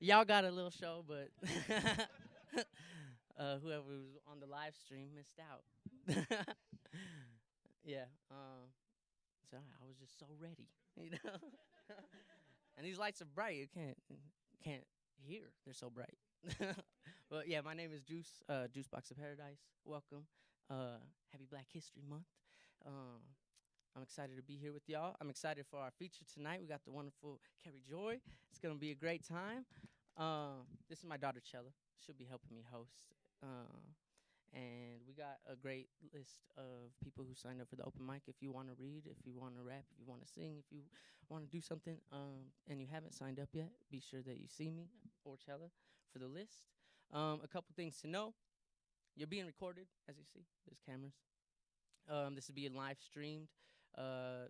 Y'all got a little show, but whoever was on the live stream missed out. Yeah. So I was just so ready, you know. And these lights are bright. You can't hear. They're so bright. But yeah, my name is Juice. Juice Box of Paradise. Welcome. Happy Black History Month. Um, I'm excited to be here with y'all. I'm excited for our feature tonight. We got the wonderful Carrie Joy. It's gonna be a great time. This is my daughter Chella. She'll be helping me host. And we got a great list of people who signed up for the open mic. If you want to read, if you want to rap, if you want to sing, if you want to do something, and you haven't signed up yet, be sure that you see me or Chella for the list. A couple things to know: you're being recorded, as you see. There's cameras. This is being live streamed uh,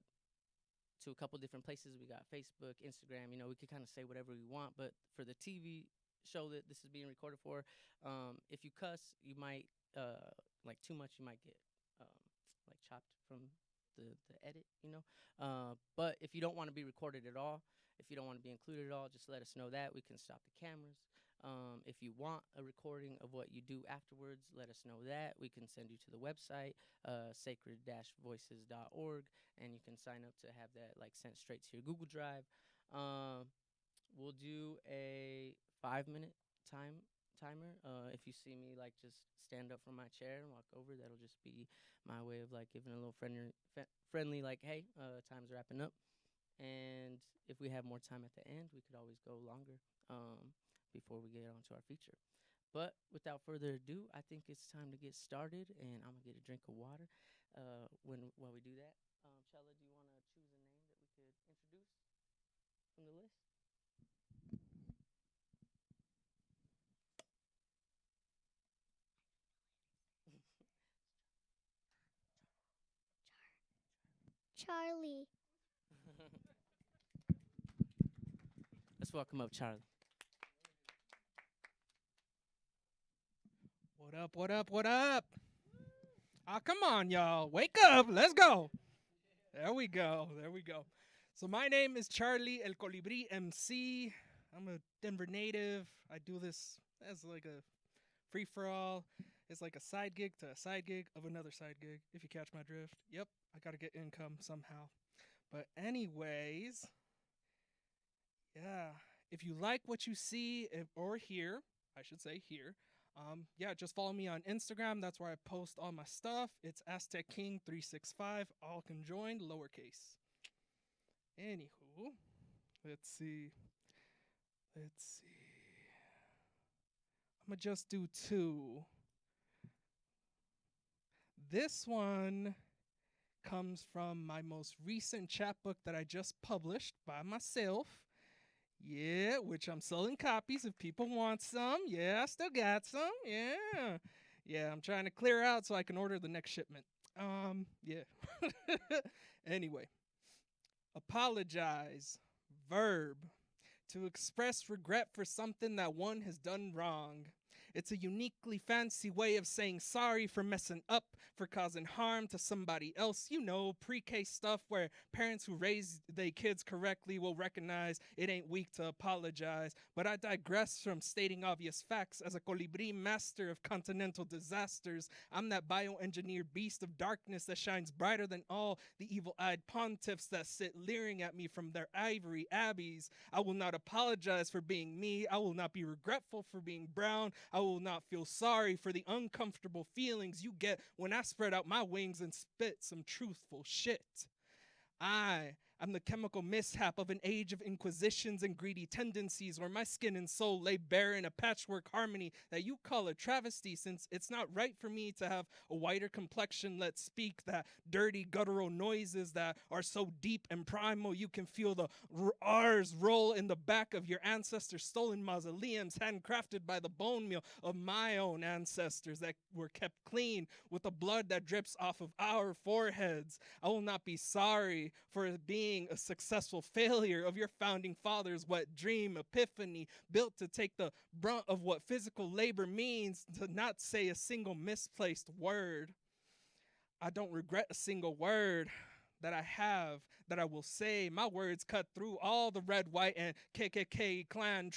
to a couple different places. We got Facebook, Instagram. You know, we could kind of say whatever we want, but for the TV show that this is being recorded for, if you cuss, you might like too much, you might get um, like chopped from the edit. You know, but if you don't want to be recorded at all, if you don't want to be included at all, just let us know that. We can stop the cameras. If you want a recording of what you do afterwards, let us know that. We can send you to the website, sacred-voices.org, and you can sign up to have that like sent straight to your Google Drive. Um, we'll do a 5 minute timer. If you see me like just stand up from my chair and walk over, that'll just be my way of like giving a little friendly like, hey, time's wrapping up. And if we have more time at the end, we could always go longer before we get on to our feature. But without further ado, I think it's time to get started, and I'm gonna get a drink of water. While we do that, Chella, do you want to choose a name that we could introduce from the list? Charlie. Let's welcome up Charlie. What up, what up, what up? Ah, come on, y'all. Wake up. Let's go. There we go. There we go. So, my name is Charlie El Colibri MC. I'm a Denver native. I do this as like a free for all. It's like a side gig to a side gig of another side gig, if you catch my drift. Yep, I got to get income somehow. But, anyways, yeah, if you like what you see or hear, I should say hear, yeah, just follow me on Instagram. That's where I post all my stuff. It's Aztec King 365, all conjoined, lowercase. Anywho, let's see. Let's see. I'm gonna just do two. This one comes from my most recent chapbook that I just published by myself. Yeah, which I'm selling copies if people want some. Yeah, I still got some. Yeah. Yeah, I'm trying to clear out so I can order the next shipment. Yeah. Anyway, apologize. Verb. To express regret for something that one has done wrong. It's a uniquely fancy way of saying sorry for messing up, for causing harm to somebody else. You know, pre-K stuff where parents who raise their kids correctly will recognize it ain't weak to apologize. But I digress from stating obvious facts. As a colibri master of continental disasters, I'm that bioengineered beast of darkness that shines brighter than all the evil-eyed pontiffs that sit leering at me from their ivory abbeys. I will not apologize for being me. I will not be regretful for being brown. I will not feel sorry for the uncomfortable feelings you get when I spread out my wings and spit some truthful shit. I am the chemical mishap of an age of inquisitions and greedy tendencies where my skin and soul lay bare in a patchwork harmony that you call a travesty, since it's not right for me to have a whiter complexion. Let's speak that dirty guttural noises that are so deep and primal you can feel the R's roll in the back of your ancestors' stolen mausoleums, handcrafted by the bone meal of my own ancestors that were kept clean with the blood that drips off of our foreheads. I will not be sorry for being a successful failure of your founding fathers' wet dream epiphany, built to take the brunt of what physical labor means, to not say a single misplaced word. I don't regret a single word that I have that I will say. My words cut through all the red, white, and KKK clan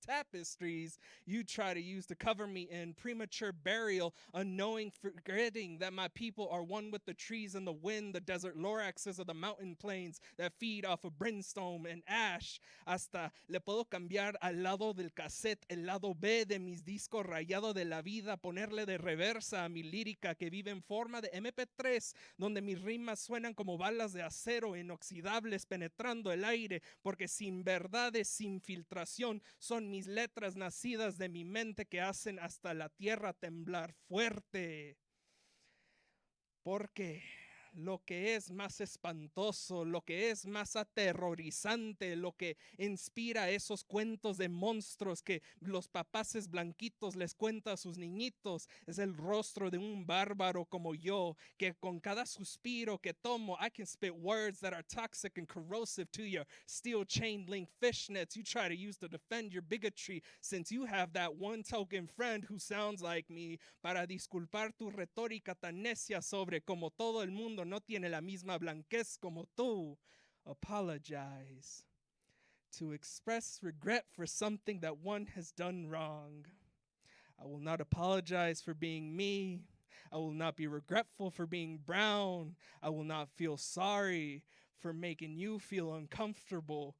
tapestries you try to use to cover me in premature burial, unknowing, forgetting that my people are one with the trees and the wind, the desert loraxes of the mountain plains that feed off of brimstone and ash. Hasta le puedo cambiar al lado del cassette el lado B de mis discos rayado de la vida, ponerle de reversa a mi lírica que vive en forma de MP3, donde mis rimas suenan como balas de acero inoxidables penetrando el aire, porque sin verdades, sin filtración, son mis letras nacidas de mi mente que hacen hasta la tierra temblar fuerte. Porque lo que es más espantoso, lo que es más aterrorizante, lo que inspira esos cuentos de monstruos que los papaces blanquitos les cuentan a sus niñitos, es el rostro de un bárbaro como yo, que con cada suspiro que tomo, I can spit words that are toxic and corrosive to your steel chain link fishnets you try to use to defend your bigotry, since you have that one token friend who sounds like me, para disculpar tu retórica tan necia sobre como todo el mundo no tiene la misma blanquez como tú. Apologize. To express regret for something that one has done wrong. I will not apologize for being me. I will not be regretful for being brown. I will not feel sorry for making you feel uncomfortable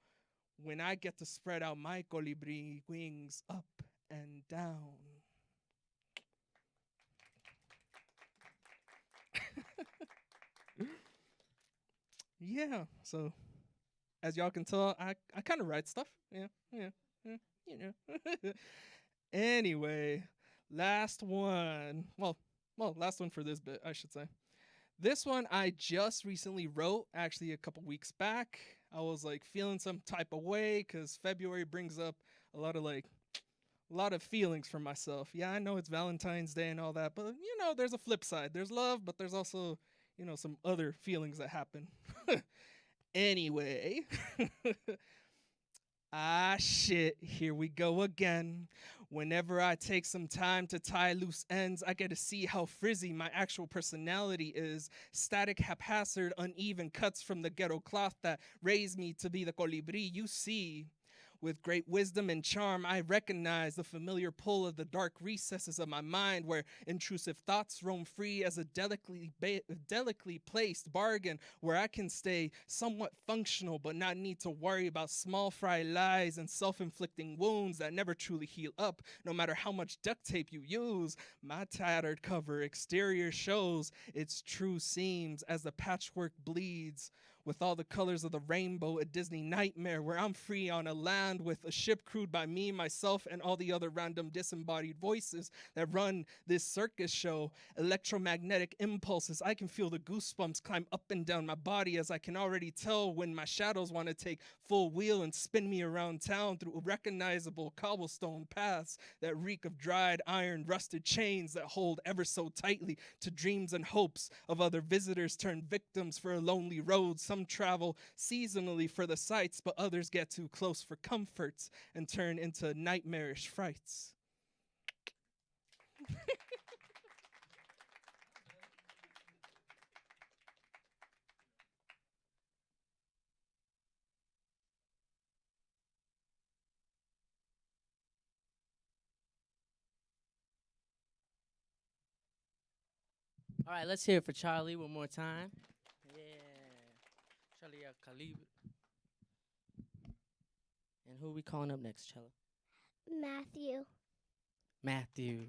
when I get to spread out my colibri wings up and down. Yeah, so as y'all can tell, I kind of write stuff. Yeah, you know. Anyway, last one. Last one for this bit, I should say. This one I just recently wrote, actually a couple weeks back. I was like feeling some type of way because February brings up a lot of feelings for myself. Yeah, I know it's Valentine's Day and all that, but you know, there's a flip side. There's love, but there's also, you know, some other feelings that happen. Anyway, shit, here we go again. Whenever I take some time to tie loose ends, I get to see how frizzy my actual personality is. Static, haphazard, uneven cuts from the ghetto cloth that raised me to be the colibri you see. With great wisdom and charm, I recognize the familiar pull of the dark recesses of my mind where intrusive thoughts roam free as a delicately placed bargain where I can stay somewhat functional but not need to worry about small fry lies and self-inflicting wounds that never truly heal up, no matter how much duct tape you use. My tattered cover exterior shows its true seams as the patchwork bleeds. With all the colors of the rainbow, a Disney nightmare where I'm free on a land with a ship crewed by me, myself, and all the other random disembodied voices that run this circus show. Electromagnetic impulses, I can feel the goosebumps climb up and down my body as I can already tell when my shadows want to take full wheel and spin me around town through recognizable cobblestone paths that reek of dried iron, rusted chains that hold ever so tightly to dreams and hopes of other visitors turned victims for a lonely road. Some travel seasonally for the sights, but others get too close for comforts and turn into nightmarish frights. All right, let's hear it for Charlie one more time. Yeah. Charlie Calibre. And who are we calling up next, Chella? Matthew. Matthew.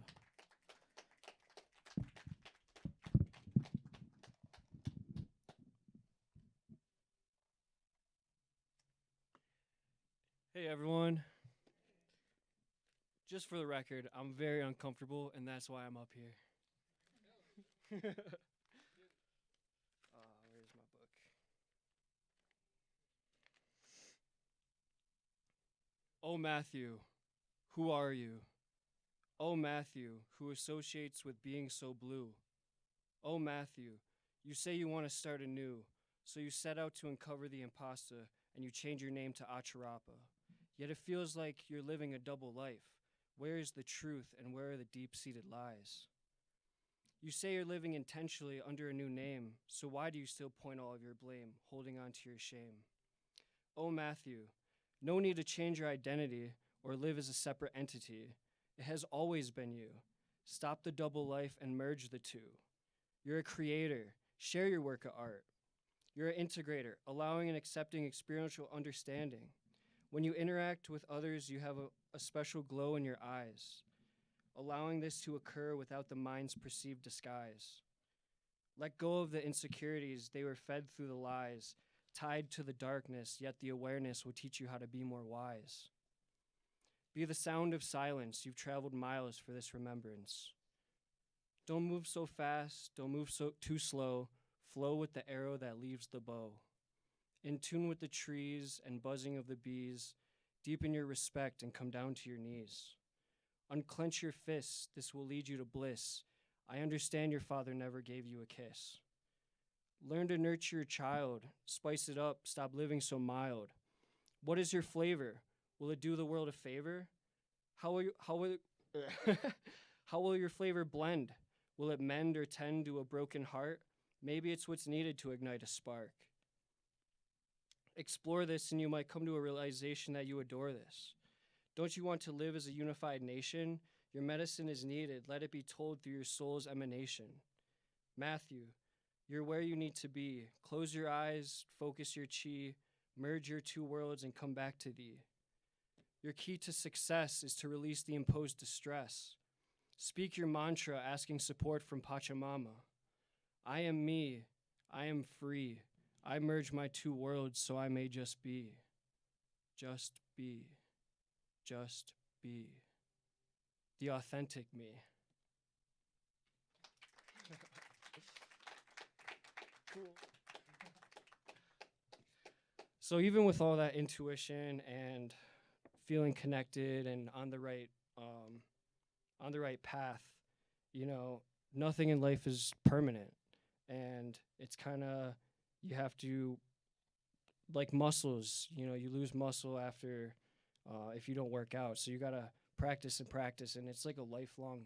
Hey everyone. Just for the record, I'm very uncomfortable and that's why I'm up here. Where's my book? Oh Matthew, who are you? Oh Matthew, who associates with being so blue. Oh Matthew, you say you want to start anew, so you set out to uncover the imposter and you change your name to Acharapa. Yet it feels like you're living a double life. Where is the truth and where are the deep-seated lies? You say you're living intentionally under a new name, so why do you still point all of your blame, holding on to your shame? Oh, Matthew, no need to change your identity or live as a separate entity. It has always been you. Stop the double life and merge the two. You're a creator. Share your work of art. You're an integrator, allowing and accepting experiential understanding. When you interact with others, you have a special glow in your eyes, allowing this to occur without the mind's perceived disguise. Let go of the insecurities, they were fed through the lies, tied to the darkness, yet the awareness will teach you how to be more wise. Be the sound of silence, you've traveled miles for this remembrance. Don't move so fast, don't move too slow, flow with the arrow that leaves the bow. In tune with the trees and buzzing of the bees, deepen your respect and come down to your knees. Unclench your fists, this will lead you to bliss. I understand your father never gave you a kiss. Learn to nurture your child, spice it up, stop living so mild. What is your flavor? Will it do the world a favor? How will your flavor blend? Will it mend or tend to a broken heart? Maybe it's what's needed to ignite a spark. Explore this and you might come to a realization that you adore this. Don't you want to live as a unified nation? Your medicine is needed. Let it be told through your soul's emanation. Matthew, you're where you need to be. Close your eyes, focus your chi, merge your two worlds and come back to thee. Your key to success is to release the imposed distress. Speak your mantra asking support from Pachamama. I am me. I am free. I merge my two worlds so I may just be. Just be. Just be. The authentic me. Cool. So even with all that intuition and feeling connected and on the right path, you know, nothing in life is permanent, and it's kind of, you have to, like muscles, you know, you lose muscle after if you don't work out, so you gotta practice and practice, and it's like a lifelong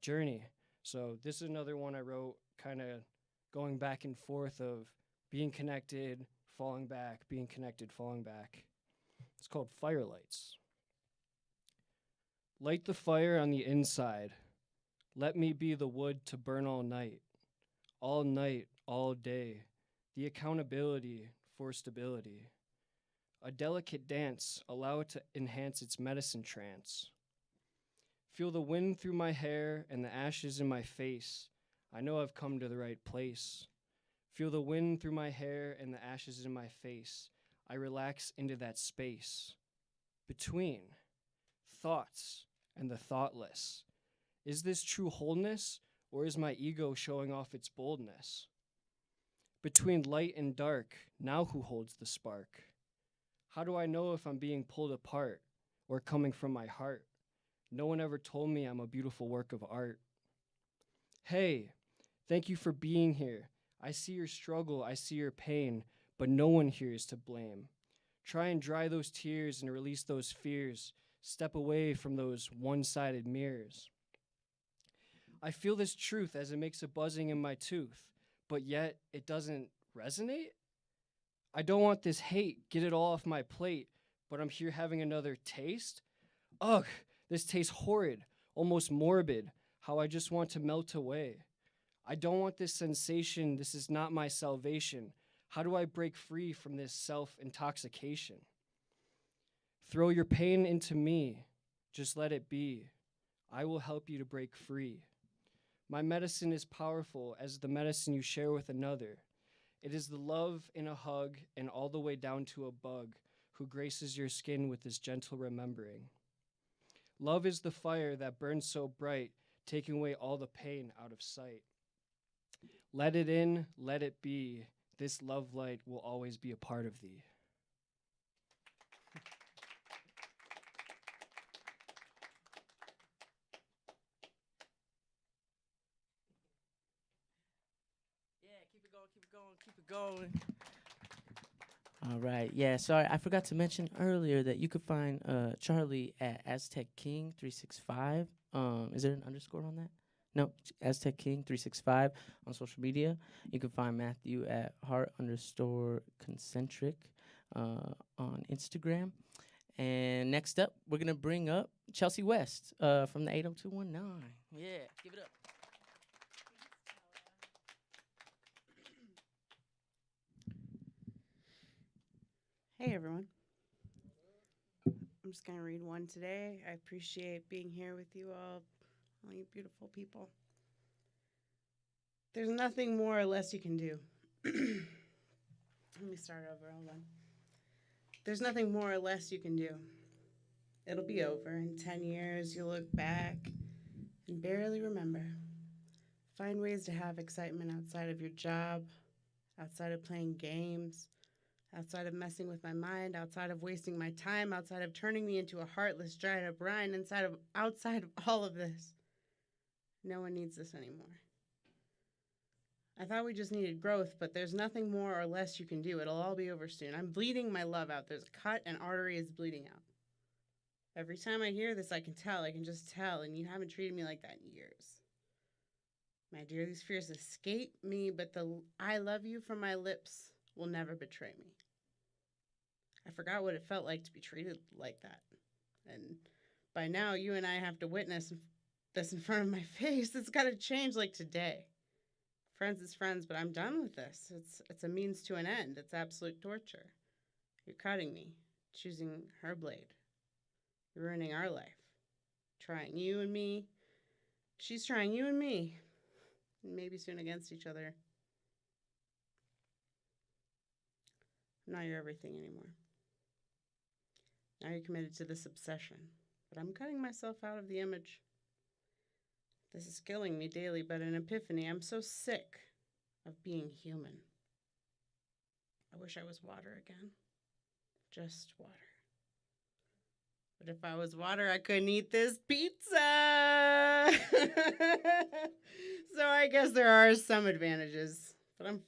journey. So this is another one I wrote, kind of going back and forth of being connected, falling back, being connected, falling back. It's called Firelights. Light the fire on the inside. Let me be the wood to burn all night, all day. The accountability for stability. A delicate dance, allow it to enhance its medicine trance. Feel the wind through my hair and the ashes in my face. I know I've come to the right place. Feel the wind through my hair and the ashes in my face. I relax into that space. Between thoughts and the thoughtless. Is this true wholeness, or is my ego showing off its boldness? Between light and dark, now who holds the spark? How do I know if I'm being pulled apart or coming from my heart? No one ever told me I'm a beautiful work of art. Hey, thank you for being here. I see your struggle, I see your pain, but no one here is to blame. Try and dry those tears and release those fears. Step away from those one-sided mirrors. I feel this truth as it makes a buzzing in my tooth, but yet it doesn't resonate. I don't want this hate, get it all off my plate, but I'm here having another taste. Ugh, this tastes horrid, almost morbid, how I just want to melt away. I don't want this sensation, this is not my salvation. How do I break free from this self-intoxication? Throw your pain into me, just let it be. I will help you to break free. My medicine is powerful as the medicine you share with another. It is the love in a hug and all the way down to a bug who graces your skin with this gentle remembering. Love is the fire that burns so bright, taking away all the pain out of sight. Let it in, let it be. This love light will always be a part of thee. Yeah, keep it going, keep it going, keep it going. All right. Yeah, sorry, I forgot to mention earlier that you could find Charlie at Aztec King 365. Is there an underscore on that? No, Aztec King 365 on social media. You can find Matthew at heart_concentric on Instagram. And next up, we're gonna bring up Chelsea West from the 80219. Yeah, give it up. Hey everyone. I'm just going to read one today. I appreciate being here with you all you beautiful people. There's nothing more or less you can do. Let me start over. Hold on. There's nothing more or less you can do. It'll be over. In 10 years, you'll look back and barely remember. Find ways to have excitement outside of your job, outside of playing games, outside of messing with my mind, outside of wasting my time, outside of turning me into a heartless, dried up rind, outside of all of this. No one needs this anymore. I thought we just needed growth, but there's nothing more or less you can do. It'll all be over soon. I'm bleeding my love out. There's a cut, an artery is bleeding out. Every time I hear this, I can just tell, and you haven't treated me like that in years. My dear, these fears escape me, but the I love you from my lips will never betray me. I forgot what it felt like to be treated like that. And by now, you and I have to witness this in front of my face. It's got to change like today. Friends is friends, but I'm done with this. It's a means to an end. It's absolute torture. You're cutting me, choosing her blade. You're ruining our life. Trying you and me. She's trying you and me. Maybe soon against each other. I'm not your everything anymore. Now you're committed to this obsession. But I'm cutting myself out of the image. This is killing me daily, but an epiphany. I'm so sick of being human. I wish I was water again. Just water. But if I was water, I couldn't eat this pizza. So I guess there are some advantages. But I'm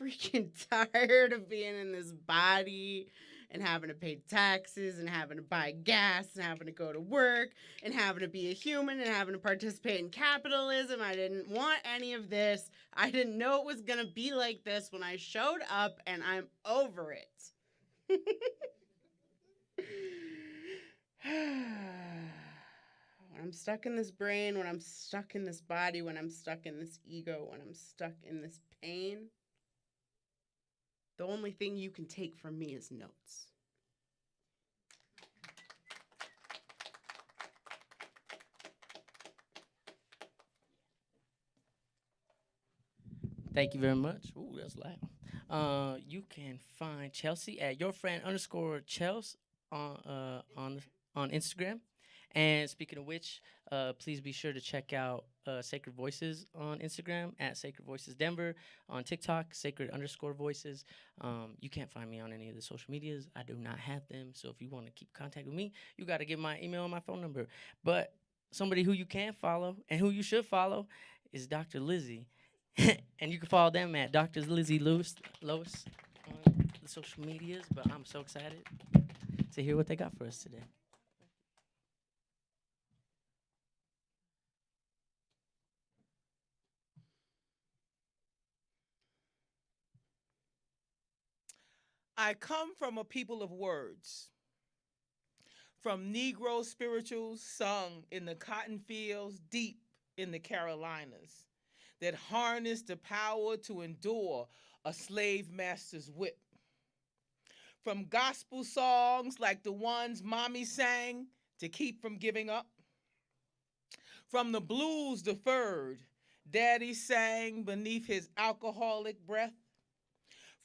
freaking tired of being in this body and having to pay taxes and having to buy gas and having to go to work and having to be a human and having to participate in capitalism. I didn't want any of this. I didn't know it was going to be like this when I showed up, and I'm over it. When I'm stuck in this brain, when I'm stuck in this body, when I'm stuck in this ego, when I'm stuck in this pain, the only thing you can take from me is notes. Thank you very much. Ooh, that's loud. You can find Chelsea at yourfriend_Chels on Instagram. And speaking of which, please be sure to check out Sacred Voices on Instagram at Sacred Voices Denver, on TikTok, Sacred_Voices. You can't find me on any of the social medias. I do not have them. So if you want to keep contact with me, you got to get my email and my phone number. But somebody who you can follow and who you should follow is Dr. Lizzie. And you can follow them at Dr. Lizzie Lois on the social medias. But I'm so excited to hear what they got for us today. I come from a people of words, from Negro spirituals sung in the cotton fields deep in the Carolinas that harnessed the power to endure a slave master's whip. From gospel songs like the ones Mommy sang to keep from giving up. From the blues deferred Daddy sang beneath his alcoholic breath.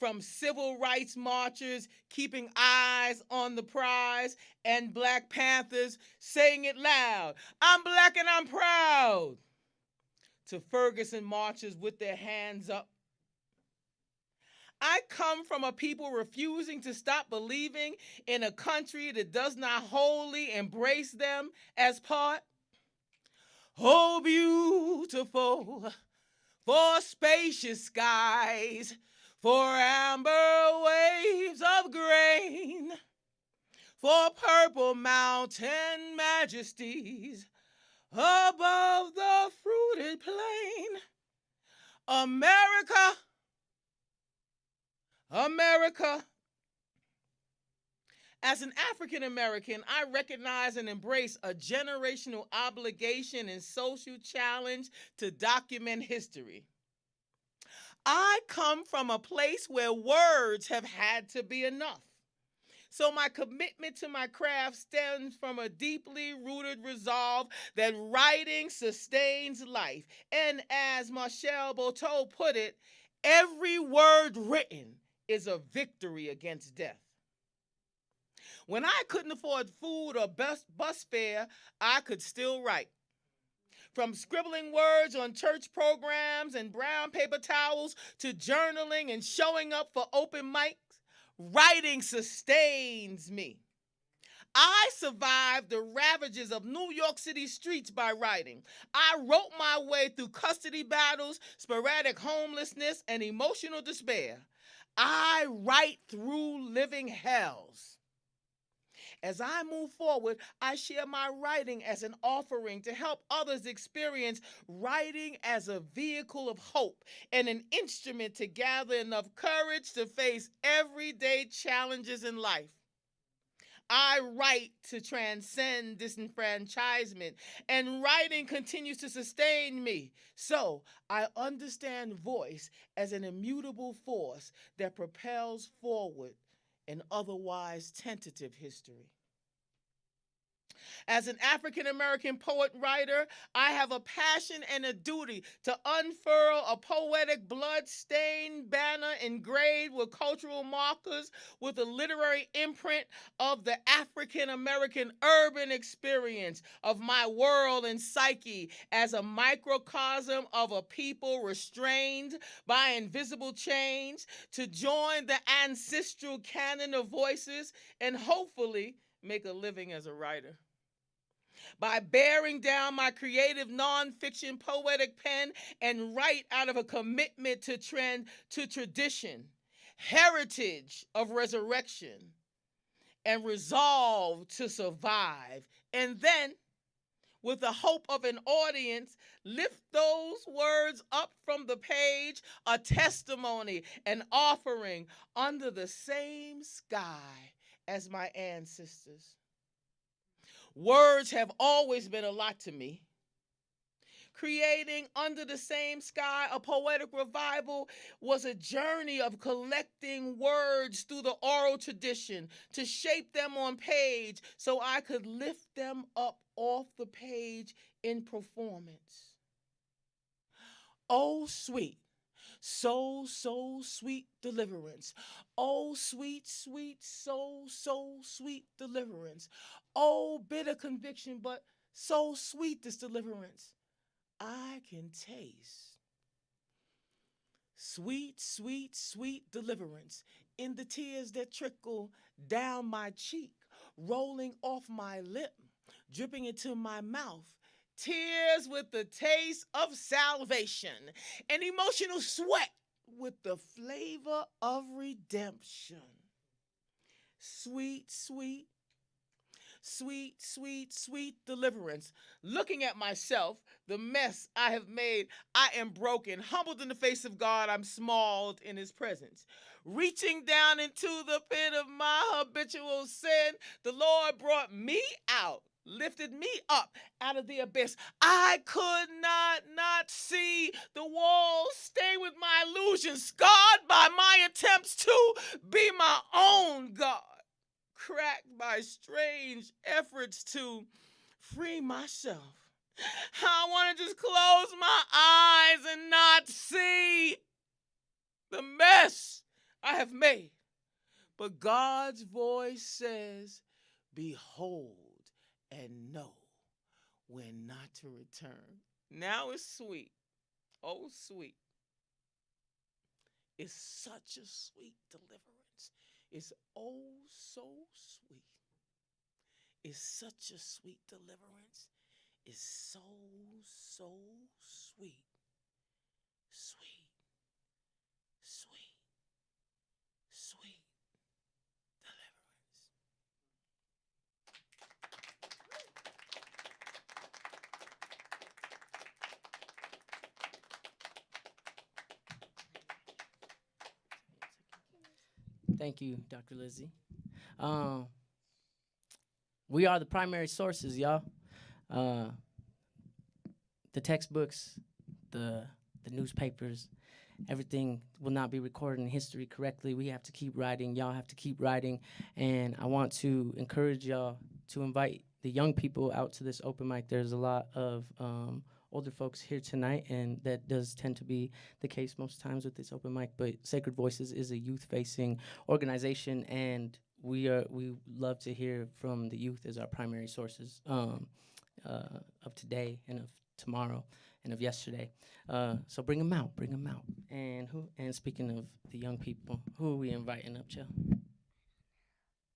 From civil rights marchers keeping eyes on the prize and Black Panthers saying it loud, I'm black and I'm proud, to Ferguson marchers with their hands up. I come from a people refusing to stop believing in a country that does not wholly embrace them as part. Oh, beautiful, for spacious skies, for amber waves of grain, for purple mountain majesties above the fruited plain. America, America. As an African American, I recognize and embrace a generational obligation and social challenge to document history. I come from a place where words have had to be enough. So my commitment to my craft stems from a deeply rooted resolve that writing sustains life. And as Marshall Boteau put it, every word written is a victory against death. When I couldn't afford food or bus fare, I could still write. From scribbling words on church programs and brown paper towels to journaling and showing up for open mics, writing sustains me. I survived the ravages of New York City streets by writing. I wrote my way through custody battles, sporadic homelessness, and emotional despair. I write through living hells. As I move forward, I share my writing as an offering to help others experience writing as a vehicle of hope and an instrument to gather enough courage to face everyday challenges in life. I write to transcend disenfranchisement, and writing continues to sustain me. So I understand voice as an immutable force that propels forward an otherwise tentative history. As an African American poet writer, I have a passion and a duty to unfurl a poetic blood-stained banner engraved with cultural markers with a literary imprint of the African American urban experience of my world and psyche as a microcosm of a people restrained by invisible chains to join the ancestral canon of voices and hopefully make a living as a writer. By bearing down my creative nonfiction poetic pen and write out of a commitment to tradition, heritage of resurrection, and resolve to survive. And then, with the hope of an audience, lift those words up from the page, a testimony, an offering under the same sky as my ancestors. Words have always been a lot to me. Creating Under the Same Sky, a poetic revival, was a journey of collecting words through the oral tradition to shape them on page so I could lift them up off the page in performance. Oh, sweet. So sweet deliverance. Oh, sweet, so sweet deliverance. Oh, bitter conviction, but so sweet this deliverance. I can taste sweet deliverance in the tears that trickle down my cheek, rolling off my lip, dripping into my mouth. Tears with the taste of salvation, an emotional sweat with the flavor of redemption. Sweet deliverance. Looking at myself, the mess I have made, I am broken. Humbled in the face of God, I'm smalled in his presence. Reaching down into the pit of my habitual sin, the Lord brought me out, lifted me up out of the abyss. I could not see the walls stained with my illusions, scarred by my attempts to be my own God, cracked by strange efforts to free myself. I want to just close my eyes and not see the mess I have made. But God's voice says, behold and know when not to return. Now it's sweet. Oh, sweet. It's such a sweet deliverance. It's oh so sweet. It's such a sweet deliverance. It's so sweet. Sweet. Thank you, Dr. Lizzie. Um, we are the primary sources, y'all. Uh, the textbooks, the the newspapers, everything will not be recorded in history correctly. We have to keep writing. Y'all have to keep writing. And I want to encourage y'all to invite the young people out to this open mic. There's a lot of older folks here tonight, and that does tend to be the case most times with this open mic. But Sacred Voices is a youth-facing organization, and we love to hear from the youth as our primary sources of today and of tomorrow and of yesterday. So bring them out, bring them out. And who? And speaking of the young people, who are we inviting up, Jill? Can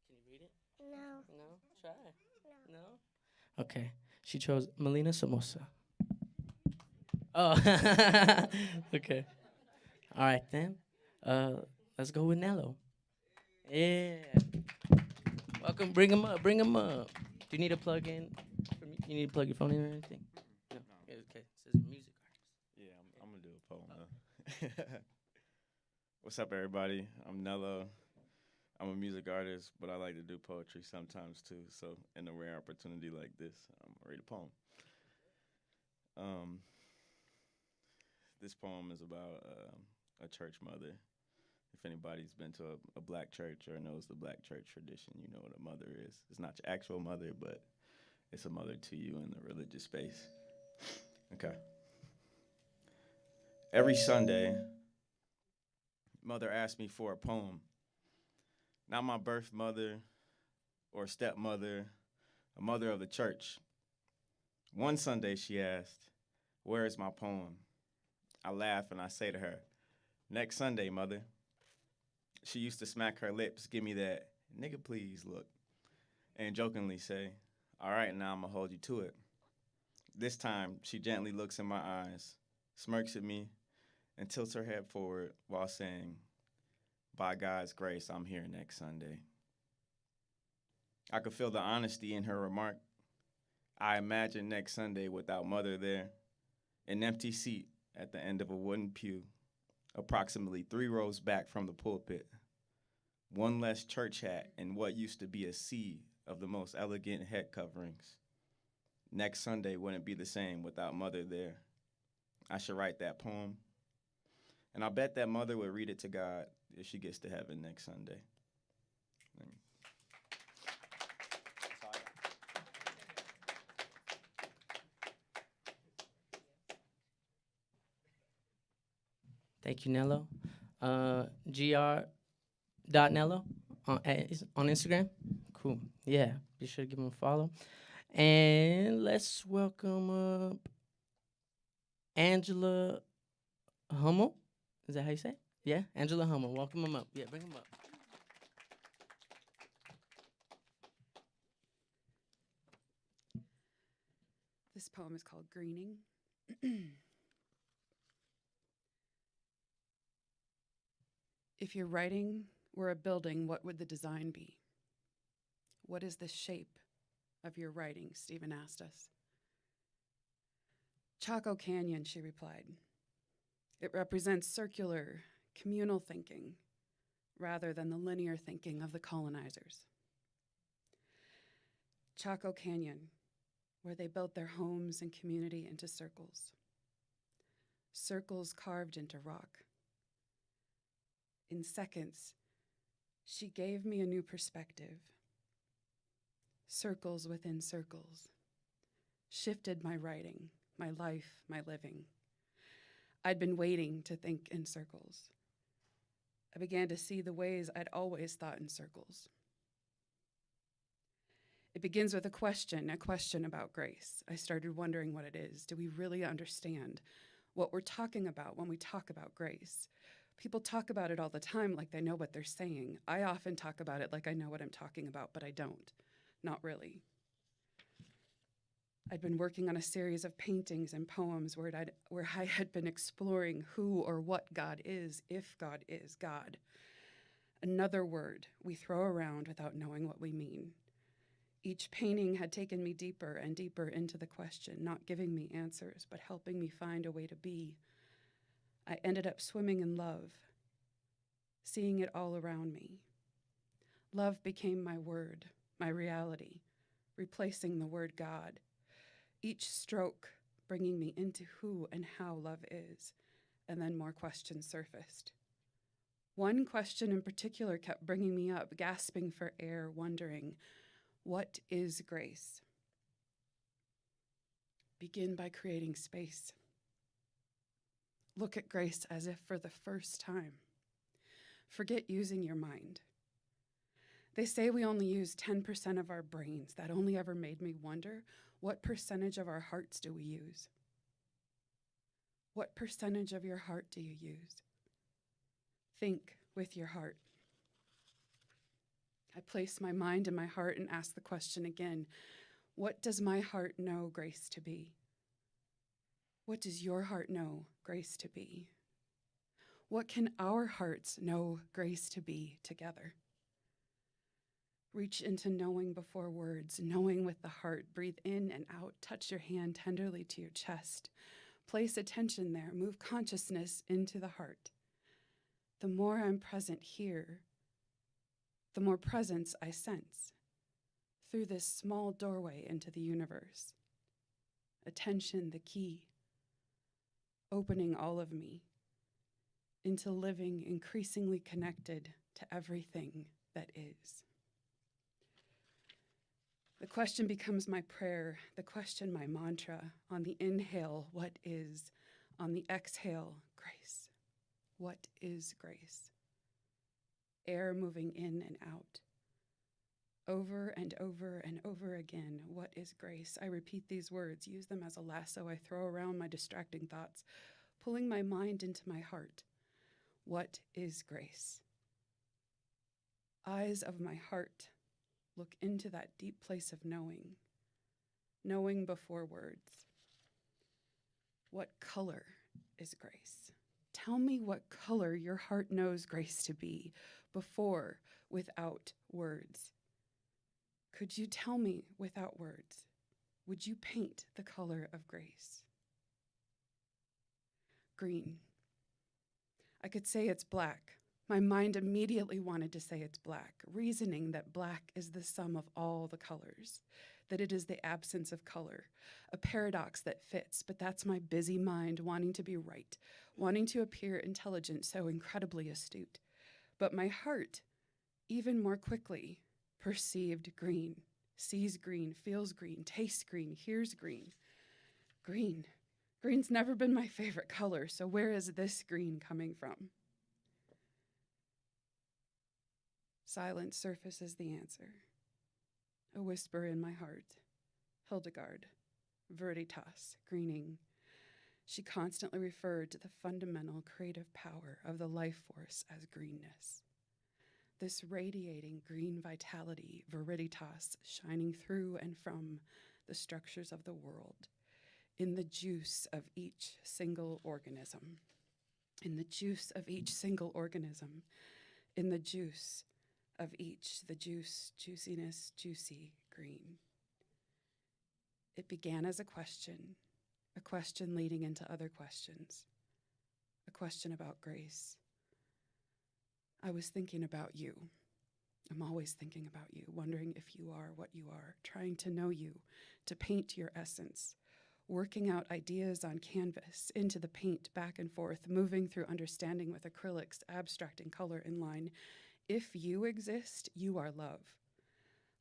you read it? No. No? Try. No? Okay. She chose Melina Somoza. Oh. Okay. All right, then. Let's go with Nello. Yeah. Welcome. Bring him up. Bring him up. Do you need a plug in? You need to plug your phone in or anything? No. Yeah, okay. It says your music artist. Yeah, I'm gonna do a poem though. What's up, everybody? I'm Nello. I'm a music artist, but I like to do poetry sometimes too. So, in a rare opportunity like this, I'm gonna read a poem. This poem is about a church mother. If anybody's been to a black church or knows the black church tradition, you know what a mother is. It's not your actual mother, but it's a mother to you in the religious space. Okay. Every Sunday, mother asked me for a poem. Not my birth mother or stepmother, a mother of the church. One Sunday she asked, "Where is my poem?" I laugh and I say to her, "Next Sunday, mother." She used to smack her lips, give me that, "Nigga, please look," and jokingly say, "All right, now I'm gonna hold you to it." This time, she gently looks in my eyes, smirks at me, and tilts her head forward while saying, "By God's grace, I'm here next Sunday." I could feel the honesty in her remark. I imagine next Sunday without mother there, an empty seat at the end of a wooden pew, approximately 3 rows back from the pulpit, one less church hat and what used to be a sea of the most elegant head coverings. Next Sunday wouldn't be the same without mother there. I should write that poem, and I bet that mother would read it to God if she gets to heaven next Sunday. Thank you, Nello. gr.nello on Instagram. Cool. Yeah, be sure to give him a follow. And let's welcome up Angela Hummel. Is that how you say it? Yeah, Angela Hummel. Welcome him up. Yeah, bring him up. This poem is called Greening. If your writing were a building, what would the design be? What is the shape of your writing? Stephen asked us. Chaco Canyon, she replied. It represents circular, communal thinking rather than the linear thinking of the colonizers. Chaco Canyon, where they built their homes and community into circles. Circles carved into rock. In seconds, she gave me a new perspective. Circles within circles shifted my writing, my life, my living. I'd been waiting to think in circles. I began to see the ways I'd always thought in circles. It begins with a question about grace. I started wondering what it is. Do we really understand what we're talking about when we talk about grace? People talk about it all the time like they know what they're saying. I often talk about it like I know what I'm talking about, but I don't. Not really. I'd been working on a series of paintings and poems where I had been exploring who or what God is, if God is God. Another word we throw around without knowing what we mean. Each painting had taken me deeper and deeper into the question, not giving me answers, but helping me find a way to be. I ended up swimming in love, seeing it all around me, Love became my word, my reality, replacing the word God. Each stroke bringing me into who and how love is, and then more questions surfaced. One question in particular kept bringing me up, gasping for air, wondering, what is grace? Begin by creating space. Look at grace as if for the first time. Forget using your mind. They say we only use 10% of our brains. That only ever made me wonder, what percentage of our hearts do we use? What percentage of your heart do you use? Think with your heart. I place my mind in my heart and ask the question again, what does my heart know grace to be? What does your heart know grace to be? What can our hearts know grace to be together? Reach into knowing before words, knowing with the heart. Breathe in and out. Touch your hand tenderly to your chest. Place attention there. Move consciousness into the heart. The more I'm present here, the more presence I sense through this small doorway into the universe. Attention, the key, opening all of me into living increasingly connected to everything that is. The question becomes my prayer, the question my mantra. On the inhale, what is? On the exhale, grace. What is grace? Air moving in and out. Over and over and over again, what is grace? I repeat these words, use them as a lasso I throw around my distracting thoughts, pulling my mind into my heart. What is grace? Eyes of my heart, look into that deep place of knowing, knowing before words. What color is grace? Tell me what color your heart knows grace to be, before, without words. Could you tell me without words? Would you paint the color of grace? Green. I could say it's black. My mind immediately wanted to say it's black, reasoning that black is the sum of all the colors, that it is the absence of color, a paradox that fits, but that's my busy mind wanting to be right, wanting to appear intelligent, so incredibly astute. But my heart, even more quickly, perceived green, sees green, feels green, tastes green, hears green. Green. Green's never been my favorite color, so where is this green coming from? Silence surfaces the answer. A whisper in my heart. Hildegard, Veritas, greening. She constantly referred to the fundamental creative power of the life force as greenness. This radiating green vitality, Veritas, shining through and from the structures of the world, in the juice of each single organism. In the juice of each single organism. In the juice of each, the juice, juiciness, juicy, green. It began as a question leading into other questions, a question about grace. I was thinking about you. I'm always thinking about you, wondering if you are what you are, trying to know you, to paint your essence, working out ideas on canvas, into the paint, back and forth, moving through understanding with acrylics, abstracting color in line. If you exist, you are love.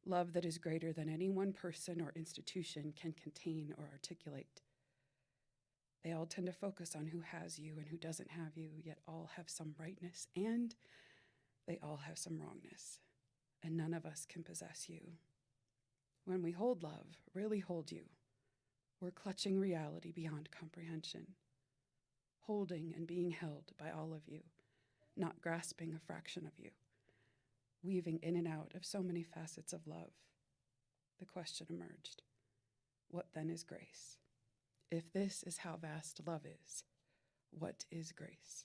Love that is greater than any one person or institution can contain or articulate. They all tend to focus on who has you and who doesn't have you, yet all have some rightness and they all have some wrongness, and none of us can possess you. When we hold love, really hold you, we're clutching reality beyond comprehension, holding and being held by all of you, not grasping a fraction of you, weaving in and out of so many facets of love. The question emerged, what then is grace? If this is how vast love is, what is grace?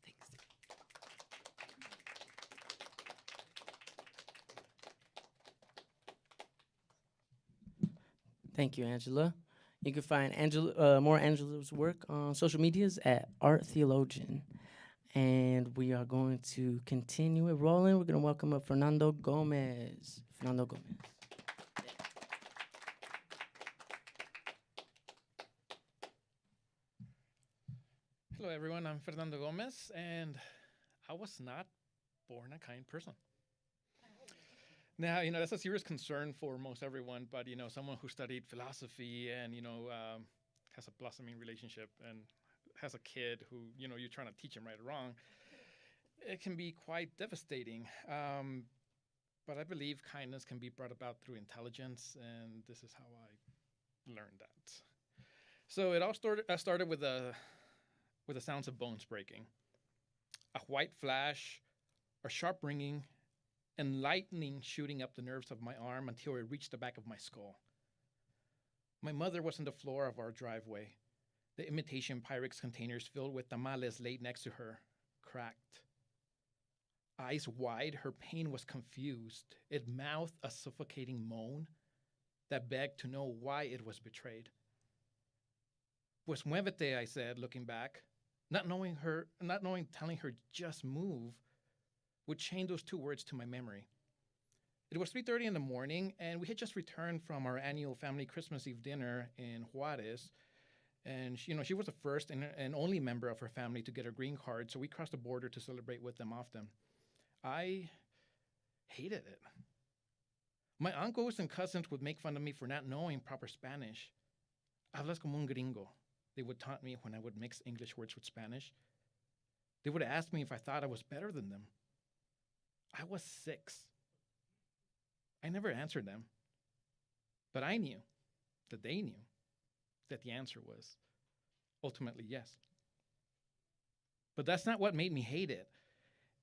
Thanks. Thank you, Angela. You can find more Angela's work on social medias at Art Theologian. And we are going to continue it rolling. We're going to welcome up Fernando Gomez. Fernando Gomez. Hello, everyone. I'm Fernando Gomez, and I was not born a kind person. Now, that's a serious concern for most everyone, but, someone who studied philosophy and, has a blossoming relationship and has a kid who, you're trying to teach him right or wrong, it can be quite devastating. But I believe kindness can be brought about through intelligence, and this is how I learned that. So it all started with the sounds of bones breaking, a white flash, a sharp ringing, and lightning shooting up the nerves of my arm until it reached the back of my skull. My mother was on the floor of our driveway, the imitation Pyrex containers filled with tamales laid next to her, cracked. Eyes wide, her pain was confused. It mouthed a suffocating moan that begged to know why it was betrayed. Pues muévete, I said, looking back. Not knowing telling her just move would chain those two words to my memory. It was 3:30 in the morning, and we had just returned from our annual family Christmas Eve dinner in Juarez. And she was the first and only member of her family to get her green card, so we crossed the border to celebrate with them often. I hated it. My uncles and cousins would make fun of me for not knowing proper Spanish. Hablas como un gringo, they would taunt me when I would mix English words with Spanish. They would ask me if I thought I was better than them. I was 6. I never answered them. But I knew that they knew that the answer was ultimately yes. But that's not what made me hate it.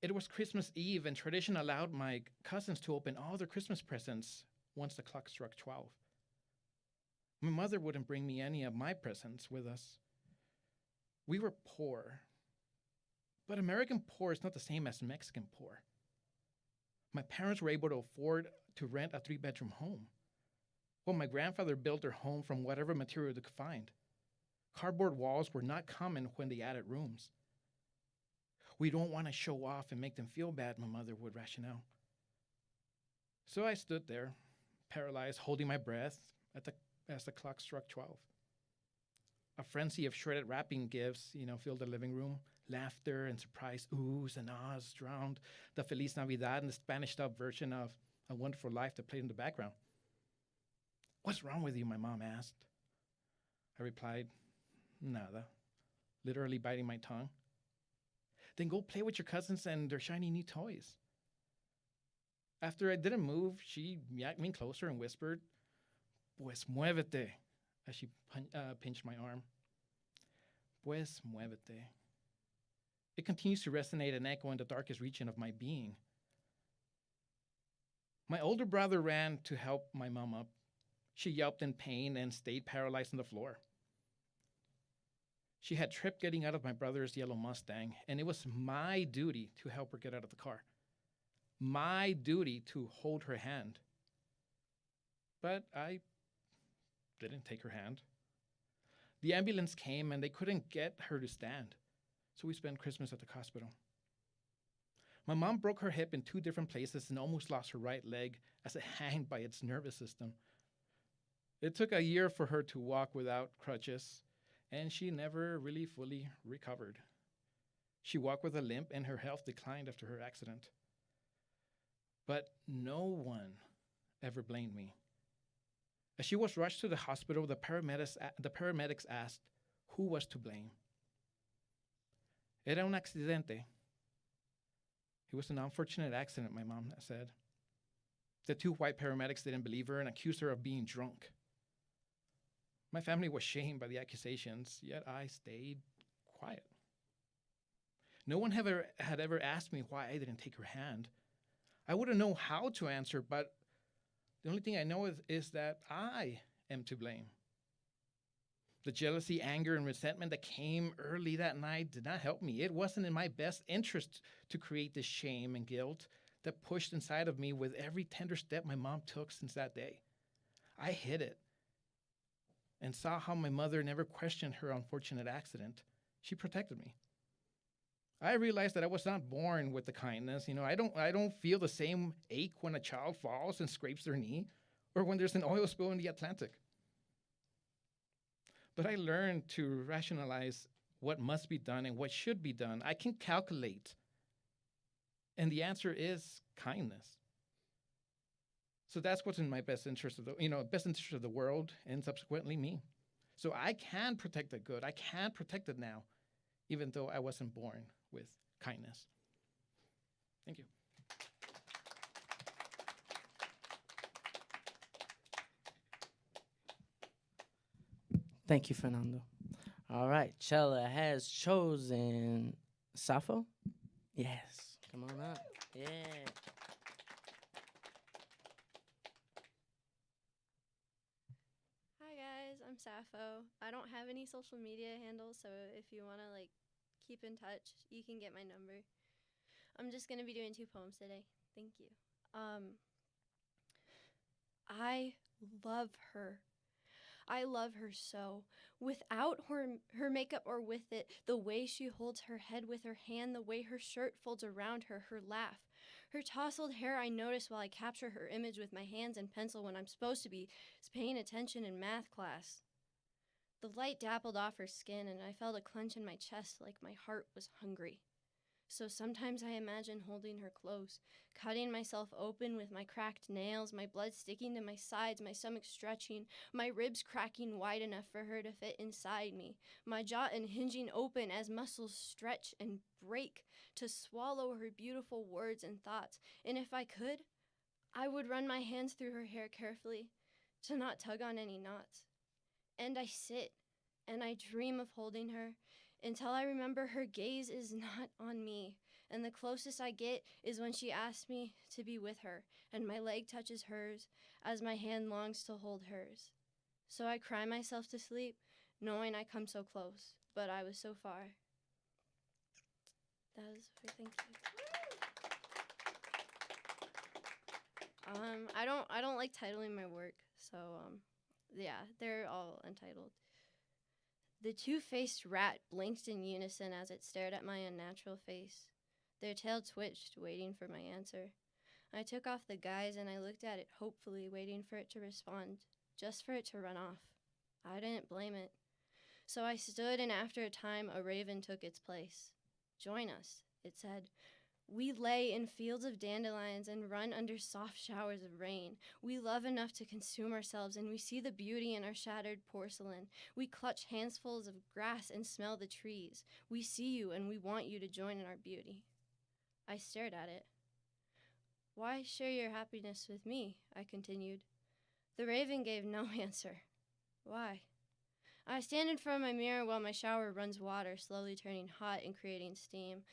It was Christmas Eve, and tradition allowed my cousins to open all their Christmas presents once the clock struck 12. My mother wouldn't bring me any of my presents with us. We were poor. But American poor is not the same as Mexican poor. My parents were able to afford to rent a 3-bedroom home, while my grandfather built their home from whatever material they could find. Cardboard walls were not common when they added rooms. We don't want to show off and make them feel bad, my mother would rationale. So I stood there, paralyzed, holding my breath as the clock struck 12. A frenzy of shredded wrapping gifts, filled the living room. Laughter and surprise oohs and ahs drowned the Feliz Navidad and the Spanish-dub version of A Wonderful Life that played in the background. What's wrong with you, my mom asked. I replied, nada, literally biting my tongue. Then go play with your cousins and their shiny new toys. After I didn't move, she yacked me closer and whispered, pues muévete, as she pinched my arm. Pues muévete. It continues to resonate and echo in the darkest region of my being. My older brother ran to help my mom up. She yelped in pain and stayed paralyzed on the floor. She had tripped getting out of my brother's yellow Mustang, and it was my duty to help her get out of the car. My duty to hold her hand. But I didn't take her hand. The ambulance came, and they couldn't get her to stand. So we spent Christmas at the hospital. My mom broke her hip in 2 different places and almost lost her right leg as it hanged by its nervous system. It took a year for her to walk without crutches, and she never really fully recovered. She walked with a limp, and her health declined after her accident. But no one ever blamed me. As she was rushed to the hospital, the paramedics asked who was to blame. Era un accidente. It was an unfortunate accident, my mom said. The 2 white paramedics didn't believe her and accused her of being drunk. My family was shamed by the accusations, yet I stayed quiet. No one had ever asked me why I didn't take her hand. I wouldn't know how to answer, but the only thing I know is that I am to blame. The jealousy, anger, and resentment that came early that night did not help me. It wasn't in my best interest to create this shame and guilt that pushed inside of me with every tender step my mom took since that day. I hid it and saw how my mother never questioned her unfortunate accident. She protected me. I realized that I was not born with the kindness. I don't feel the same ache when a child falls and scrapes their knee or when there's an oil spill in the Atlantic. But I learned to rationalize what must be done and what should be done. I can calculate. And the answer is kindness. So that's what's in my best interest of the world and subsequently me. So I can protect the good. I can protect it now, even though I wasn't born with kindness. Thank you. Thank you, Fernando. All right, Chella has chosen Sappho. Yes, come on up. Yeah. Hi guys, I'm Sappho. I don't have any social media handles, so if you want to keep in touch, you can get my number. I'm just going to be doing 2 poems today. Thank you. I love her. I love her so. Without her makeup or with it, the way she holds her head with her hand, the way her shirt folds around her, her laugh. Her tousled hair I notice while I capture her image with my hands and pencil when I'm supposed to be paying attention in math class. The light dappled off her skin and I felt a clench in my chest like my heart was hungry. So sometimes I imagine holding her close, cutting myself open with my cracked nails, my blood sticking to my sides, my stomach stretching, my ribs cracking wide enough for her to fit inside me, my jaw unhinging open as muscles stretch and break to swallow her beautiful words and thoughts. And if I could, I would run my hands through her hair carefully to not tug on any knots. And I sit and I dream of holding her until I remember her gaze is not on me, and the closest I get is when she asks me to be with her, and my leg touches hers as my hand longs to hold hers. So I cry myself to sleep, knowing I come so close, but I was so far. That was thank you. I don't like titling my work, so yeah, they're all untitled. The two-faced rat blinked in unison as it stared at my unnatural face. Their tail twitched, waiting for my answer. I took off the guise and I looked at it hopefully, waiting for it to respond, just for it to run off. I didn't blame it. So I stood, and after a time, a raven took its place. "Join us," it said. "We lay in fields of dandelions and run under soft showers of rain. We love enough to consume ourselves, and we see the beauty in our shattered porcelain. We clutch handfuls of grass and smell the trees. We see you, and we want you to join in our beauty." I stared at it. "Why share your happiness with me?" I continued. The raven gave no answer. Why? I stand in front of my mirror while my shower runs water, slowly turning hot and creating steam.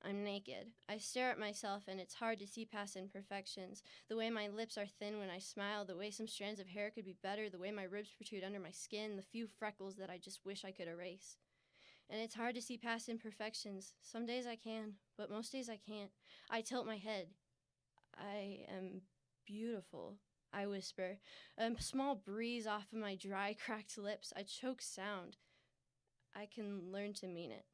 I'm naked. I stare at myself, and it's hard to see past imperfections. The way my lips are thin when I smile, the way some strands of hair could be better, the way my ribs protrude under my skin, the few freckles that I just wish I could erase. And it's hard to see past imperfections. Some days I can, but most days I can't. I tilt my head. "I am beautiful," I whisper. A small breeze off of my dry, cracked lips. I choke sound. I can learn to mean it.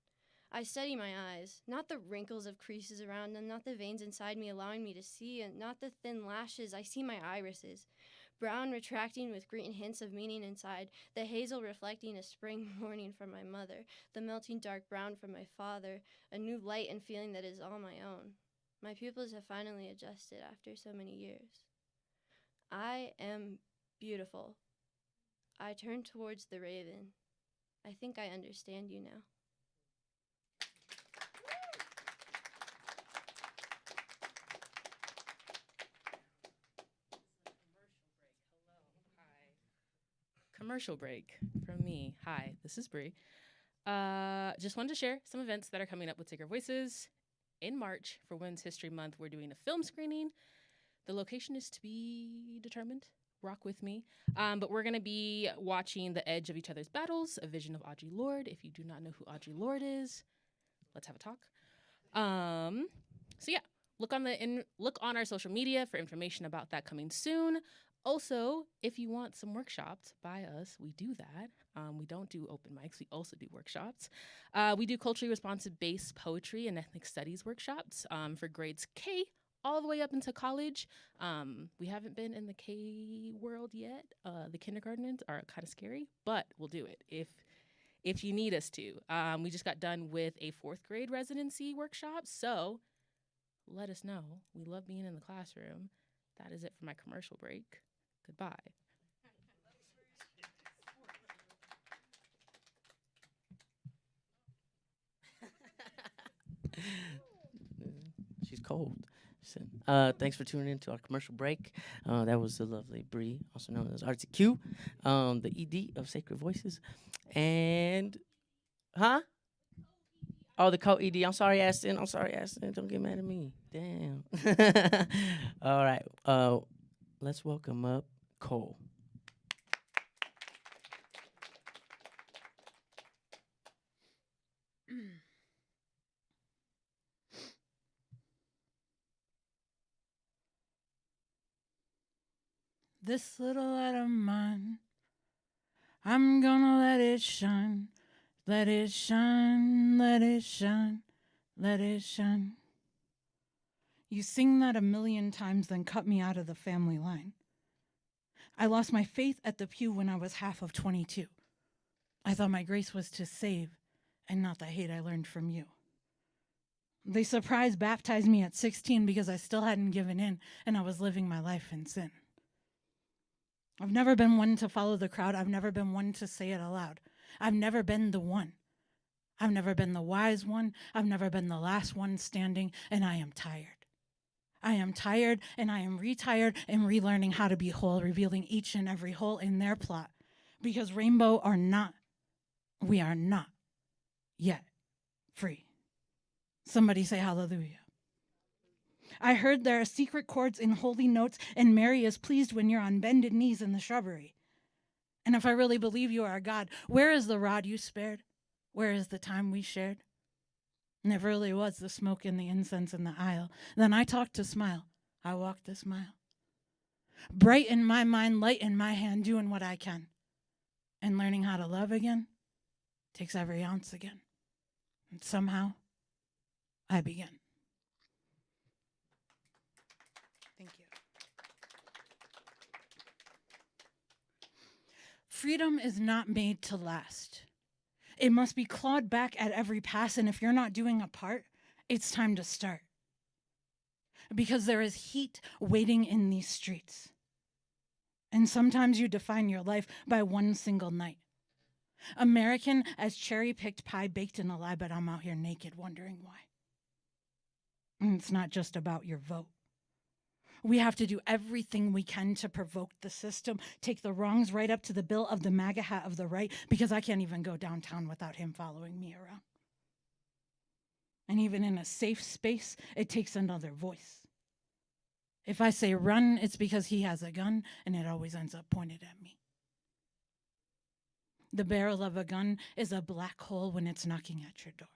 I steady my eyes, not the wrinkles of creases around them, not the veins inside me allowing me to see, and not the thin lashes. I see my irises, brown retracting with green hints of meaning inside, the hazel reflecting a spring morning from my mother, the melting dark brown from my father, a new light and feeling that is all my own. My pupils have finally adjusted after so many years. I am beautiful. I turn towards the raven. I think I understand you now. Commercial break from me. Hi, this is Bree. Just wanted to share some events that are coming up with Take Our Voices. In March, for Women's History Month, we're doing a film screening. The location is to be determined. Rock with me. But we're going to be watching The Edge of Each Other's Battles, a vision of Audre Lorde. If you do not know who Audre Lorde is, let's have a talk. So yeah, look on our social media for information about that coming soon. Also, if you want some workshops by us, we do that. We don't do open mics, we also do workshops. We do culturally responsive based poetry and ethnic studies workshops for grades K all the way up into college. We haven't been in the K world yet. The kindergartens are kind of scary, but we'll do it if you need us to. We just got done with a 4th grade residency workshop, so let us know. We love being in the classroom. That is it for my commercial break. Goodbye. She's cold. Thanks for tuning in to our commercial break. That was the lovely Bree, also known as Artsy Q, the ED of Sacred Voices. And, huh? Oh, the co-ED. I'm sorry, Aston. Don't get mad at me. Damn. All right. Let's welcome up Cole. This little light of mine, I'm gonna let it shine, let it shine, let it shine, let it shine. You sing that a million times, then cut me out of the family line. I lost my faith at the pew when I was half of 22. I thought my grace was to save and not the hate I learned from you. They surprise baptized me at 16 because I still hadn't given in and I was living my life in sin. I've never been one to follow the crowd. I've never been one to say it aloud. I've never been the one. I've never been the wise one. I've never been the last one standing, and I am tired. I am tired, and I am retired and relearning how to be whole, revealing each and every hole in their plot. Because rainbow or not, we are not yet free. Somebody say hallelujah. I heard there are secret chords in holy notes, and Mary is pleased when you're on bended knees in the shrubbery. And if I really believe you are God, where is the rod you spared? Where is the time we shared? And if really was the smoke and the incense in the aisle, then I talked to smile. I walked this mile. Bright in my mind, light in my hand, doing what I can. And learning how to love again takes every ounce again. And somehow, I begin. Thank you. Freedom is not made to last. It must be clawed back at every pass, and if you're not doing a part, it's time to start. Because there is heat waiting in these streets. And sometimes you define your life by one single night. American as cherry-picked pie baked in a lie, but I'm out here naked wondering why. And it's not just about your vote. We have to do everything we can to provoke the system, take the wrongs right up to the bill of the MAGA hat of the right, because I can't even go downtown without him following me around. And even in a safe space, it takes another voice. If I say run, it's because he has a gun, and it always ends up pointed at me. The barrel of a gun is a black hole when it's knocking at your door.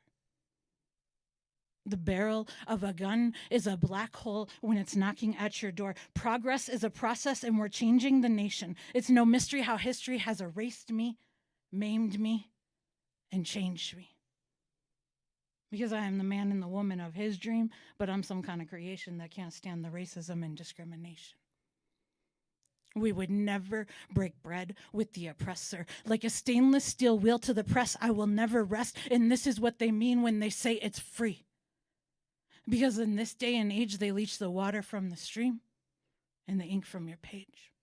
The barrel of a gun is a black hole when it's knocking at your door. Progress is a process, and we're changing the nation. It's no mystery how history has erased me, maimed me, and changed me. Because I am the man and the woman of his dream, but I'm some kind of creation that can't stand the racism and discrimination. We would never break bread with the oppressor. Like a stainless steel wheel to the press, I will never rest, and this is what they mean when they say it's free. Because in this day and age, they leach the water from the stream and the ink from your page.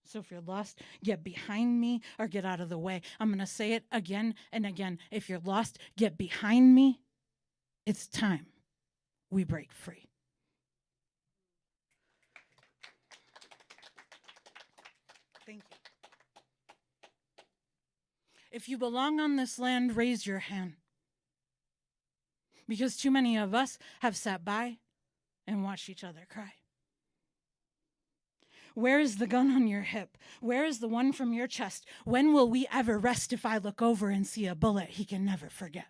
So if you're lost, get behind me or get out of the way. I'm going to say it again and again. If you're lost, get behind me. It's time we break free. Thank you. If you belong on this land, raise your hand. Because too many of us have sat by and watched each other cry. Where is the gun on your hip? Where is the one from your chest? When will we ever rest if I look over and see a bullet he can never forget?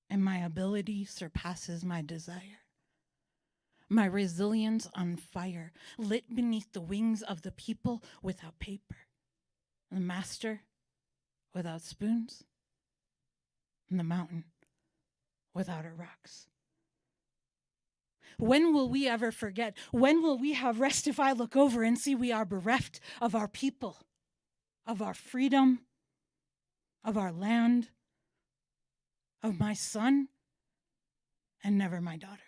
And my ability surpasses my desire. my resilience on fire, lit beneath the wings of the people without paper, the master without spoons, and the mountain without her rocks. When will we ever forget? When will we have rest if I look over and see we are bereft of our people, of our freedom, of our land, of my son, and never my daughter?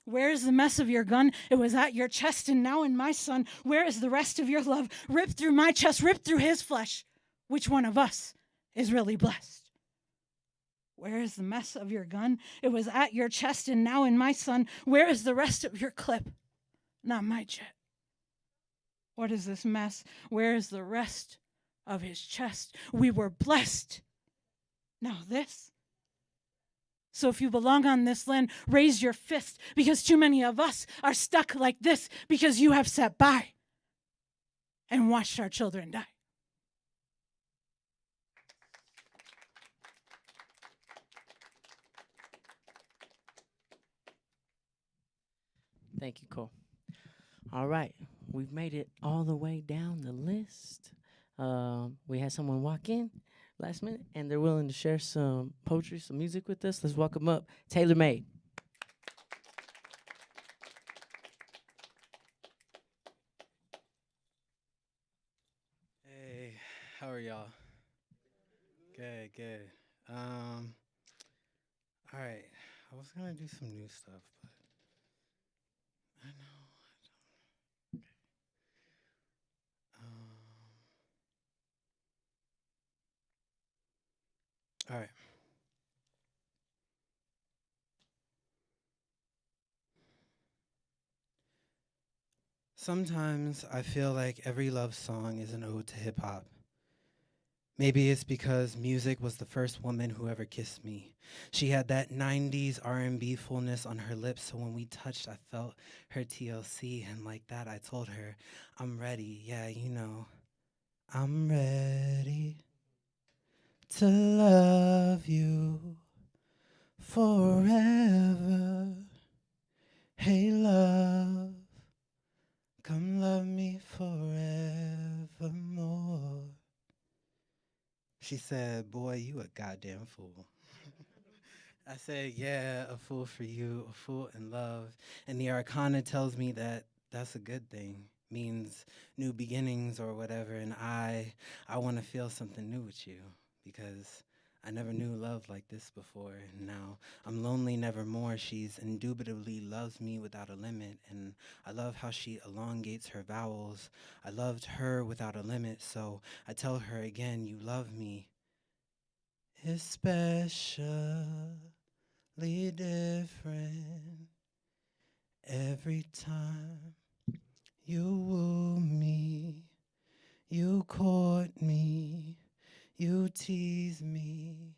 Where is the mess of your gun? It was at your chest and now in my son. Where is the rest of your love? Ripped through my chest, ripped through his flesh. Which one of us is really blessed? Where is the mess of your gun? It was at your chest and now in my son. Where is the rest of your clip? Not my jet. What is this mess? Where is the rest of his chest? We were blessed. Now this. So if you belong on this land, raise your fist, because too many of us are stuck like this because you have sat by and watched our children die. Thank you, Cole. All right, we've made it all the way down the list. We had someone walk in last minute, and they're willing to share some poetry, some music with us. Let's welcome up Taylor Made. Hey, how are y'all? Good, good. All right. I was gonna do some new stuff, but I know I don't. Okay. All right. Sometimes I feel like every love song is an ode to hip hop. Maybe it's because music was the first woman who ever kissed me. She had that 90s R&B fullness on her lips, so when we touched, I felt her TLC, and like that, I told her, I'm ready, yeah, you know, I'm ready to love you forever. Hey, love, come love me forevermore. She said, boy, you a goddamn fool. I said, yeah, a fool for you, a fool in love. And the arcana tells me that that's a good thing, means new beginnings or whatever. And I want to feel something new with you because I never knew love like this before. And now I'm lonely nevermore. She's indubitably loves me without a limit. And I love how she elongates her vowels. I loved her without a limit. So I tell her again, you love me. Especially different every time you woo me, you court me, you tease me,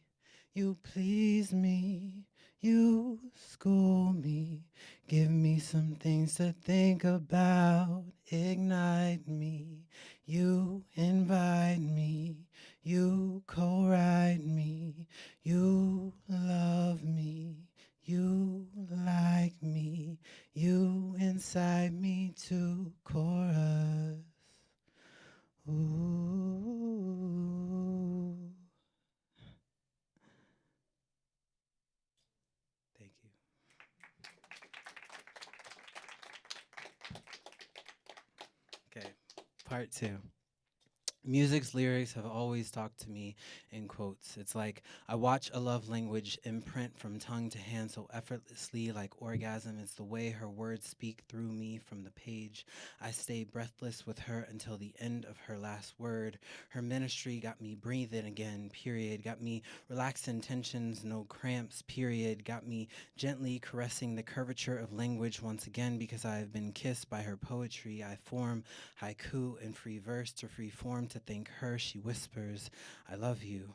you please me, you school me, give me some things to think about, ignite me, you invite me, you co-write me, you love me, you like me, you incite me to chorus. Ooh. Thank you. Okay, part 2. Music's lyrics have always talked to me in quotes. It's like I watch a love language imprint from tongue to hand so effortlessly like orgasm. It's the way her words speak through me from the page. I stay breathless with her until the end of her last word. Her ministry got me breathing again, period. Got me relaxing tensions, no cramps, period. Got me gently caressing the curvature of language once again because I have been kissed by her poetry. I form haiku and free verse to free form to thank her. She whispers, I love you.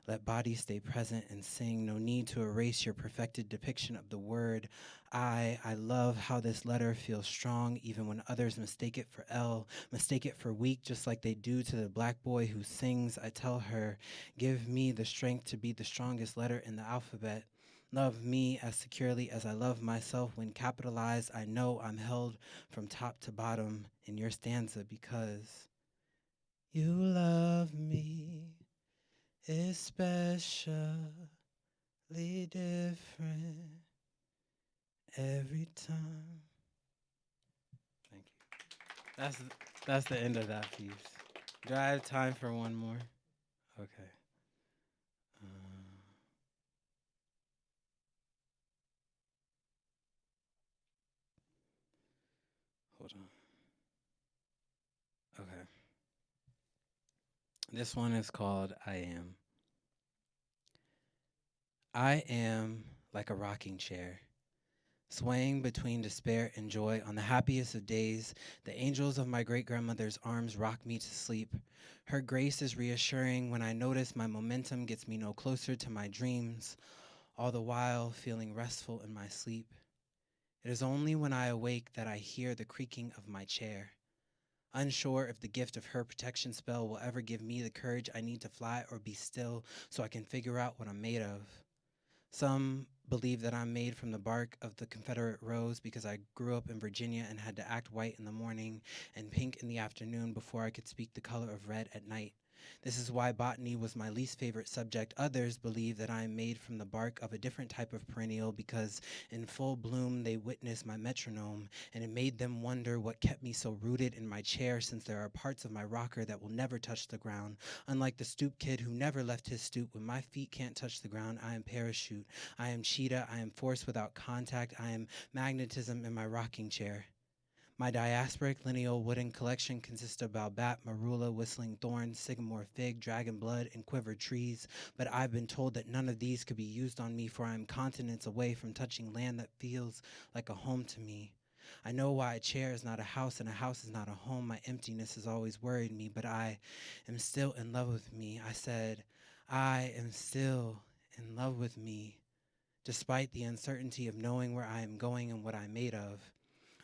Let body stay present and sing. No need to erase your perfected depiction of the word I love how this letter feels strong even when others mistake it for L, mistake it for weak just like they do to the black boy who sings. I tell her, give me the strength to be the strongest letter in the alphabet. Love me as securely as I love myself. When capitalized, I know I'm held from top to bottom in your stanza because you love me especially different every time. Thank you. That's the end of that piece. Do I have time for one more? Okay. Hold on. Okay. This one is called I Am. I am like a rocking chair, swaying between despair and joy. On the happiest of days, the angels of my great-grandmother's arms rock me to sleep. Her grace is reassuring when I notice my momentum gets me no closer to my dreams, all the while feeling restful in my sleep. It is only when I awake that I hear the creaking of my chair, unsure if the gift of her protection spell will ever give me the courage I need to fly or be still so I can figure out what I'm made of. Some believe that I'm made from the bark of the Confederate rose because I grew up in Virginia and had to act white in the morning and pink in the afternoon before I could speak the color of red at night. This is why botany was my least favorite subject. Others believe that I am made from the bark of a different type of perennial because in full bloom they witnessed my metronome, and it made them wonder what kept me so rooted in my chair, since there are parts of my rocker that will never touch the ground. Unlike the stoop kid who never left his stoop, when my feet can't touch the ground, I am parachute. I am cheetah. I am force without contact. I am magnetism in my rocking chair. My diasporic lineal wooden collection consists of baobab, marula, whistling thorn, sycamore fig, dragon blood, and quivered trees, but I've been told that none of these could be used on me, for I am continents away from touching land that feels like a home to me. I know why a chair is not a house and a house is not a home. My emptiness has always worried me, but I am still in love with me. I said, I am still in love with me, despite the uncertainty of knowing where I am going and what I'm made of.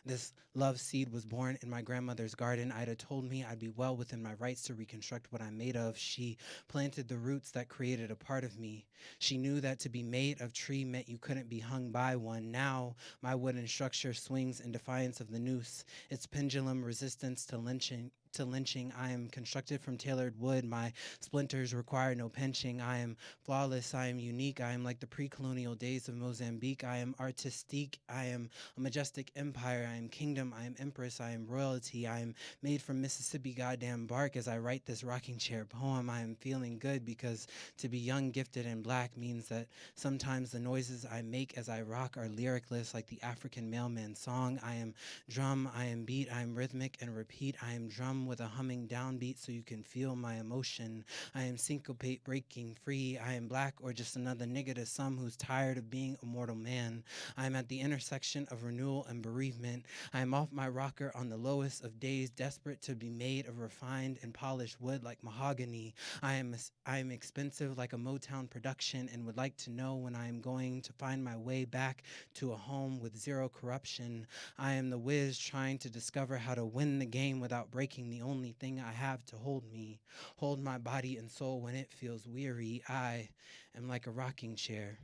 This love seed was born in my grandmother's garden. Ida told me I'd be well within my rights to reconstruct what I'm made of. She planted the roots that created a part of me. She knew that to be made of tree meant you couldn't be hung by one. Now my wooden structure swings in defiance of the noose, its pendulum resistance to lynching. I am constructed from tailored wood. My splinters require no pinching. I am flawless. I am unique. I am like the pre-colonial days of Mozambique. I am artistique. I am a majestic empire. I am kingdom. I am empress. I am royalty. I am made from Mississippi goddamn bark. As I write this rocking chair poem, I am feeling good because to be young, gifted, and black means that sometimes the noises I make as I rock are lyricless, like the African mailman song. I am drum. I am beat. I am rhythmic and repeat. I am drum with a humming downbeat so you can feel my emotion. I am syncopate breaking free. I am black or just another nigga to some who's tired of being a mortal man. I am at the intersection of renewal and bereavement. I am off my rocker on the lowest of days, desperate to be made of refined and polished wood like mahogany. I am expensive like a Motown production and would like to know when I am going to find my way back to a home with zero corruption. I am the whiz trying to discover how to win the game without breaking the only thing I have to hold me, hold my body and soul when it feels weary. I am like a rocking chair,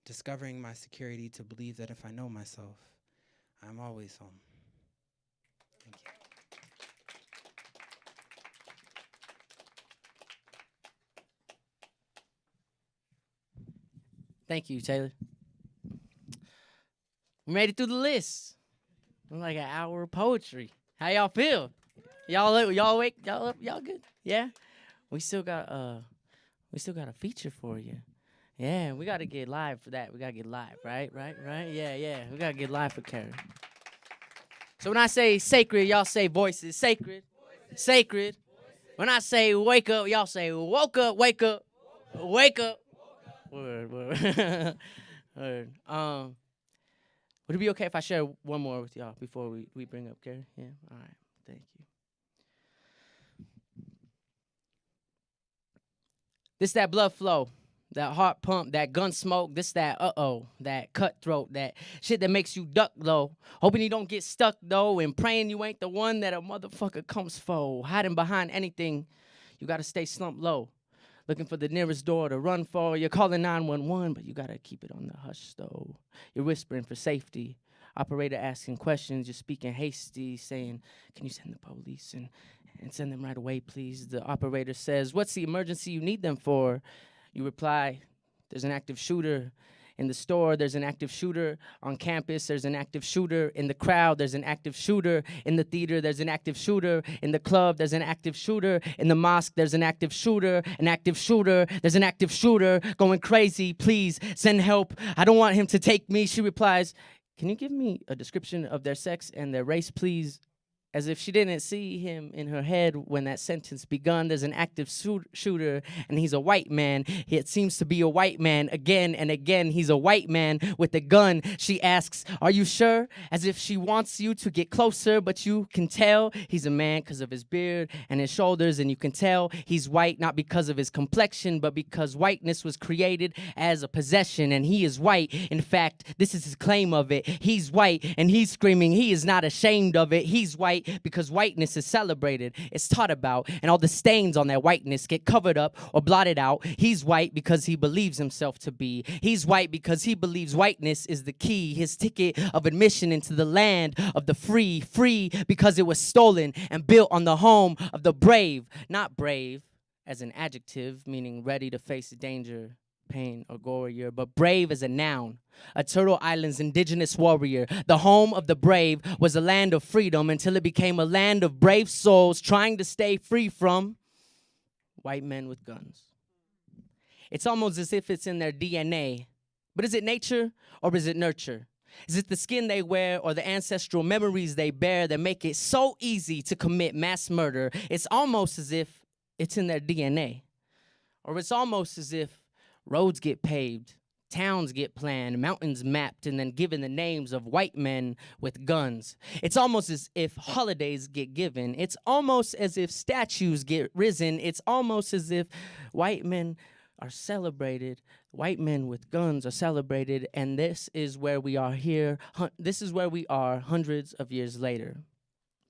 discovering my security to believe that if I know myself, I'm always home. Thank you. Thank you, Taylor. We made it through the list. I'm like an hour of poetry. How y'all feel? Y'all awake? Y'all up? Y'all good? Yeah. We still got a feature for you. Yeah, we gotta get live for that. We gotta get live, right? Yeah. We gotta get live for Karen. So when I say sacred, y'all say voices. Sacred. Sacred. When I say wake up, y'all say woke up, wake up, wake up. Word. Word. Would it be okay if I share one more with y'all before we bring up Karen? Yeah? All right. Thank you. This that blood flow, that heart pump, that gun smoke, this that that cutthroat, that shit that makes you duck low. Hoping you don't get stuck though, and praying you ain't the one that a motherfucker comes for. Hiding behind anything, you gotta stay slumped low. looking for the nearest door to run for. You're calling 911, but you gotta keep it on the hush though. You're whispering for safety. Operator asking questions, you're speaking hasty, saying, can you send the police and send them right away, please? The operator says, what's the emergency you need them for? You reply, there's an active shooter in the store, there's an active shooter on campus, there's an active shooter in the crowd, there's an active shooter in the theater, there's an active shooter in the club, there's an active shooter in the mosque, there's an active shooter, there's an active shooter going crazy, please send help, I don't want him to take me. She replies, can you give me a description of their sex and their race, please? As if she didn't see him in her head when that sentence begun. There's an active shooter, and he's a white man. It seems to be a white man again and again. He's a white man with a gun. She asks, are you sure? As if she wants you to get closer, but you can tell he's a man because of his beard and his shoulders, and you can tell he's white not because of his complexion, but because whiteness was created as a possession, and he is white. In fact, this is his claim of it. He's white, and he's screaming. He is not ashamed of it. He's white because whiteness is celebrated, it's taught about, and all the stains on that whiteness get covered up or blotted out. He's white because he believes himself to be. He's white because he believes whiteness is the key, his ticket of admission into the land of the free. Free because it was stolen and built on the home of the brave. Not brave as an adjective, meaning ready to face danger, pain, or warrior, but brave as a noun. A Turtle Island's indigenous warrior. The home of the brave was a land of freedom until it became a land of brave souls trying to stay free from white men with guns. It's almost as if it's in their DNA. But is it nature or is it nurture? Is it the skin they wear or the ancestral memories they bear that make it so easy to commit mass murder? It's almost as if it's in their DNA. Or it's almost as if roads get paved, towns get planned, mountains mapped, and then given the names of white men with guns. It's almost as if holidays get given. It's almost as if statues get risen. It's almost as if white men are celebrated. White men with guns are celebrated, and this is where we are here. This is where we are hundreds of years later.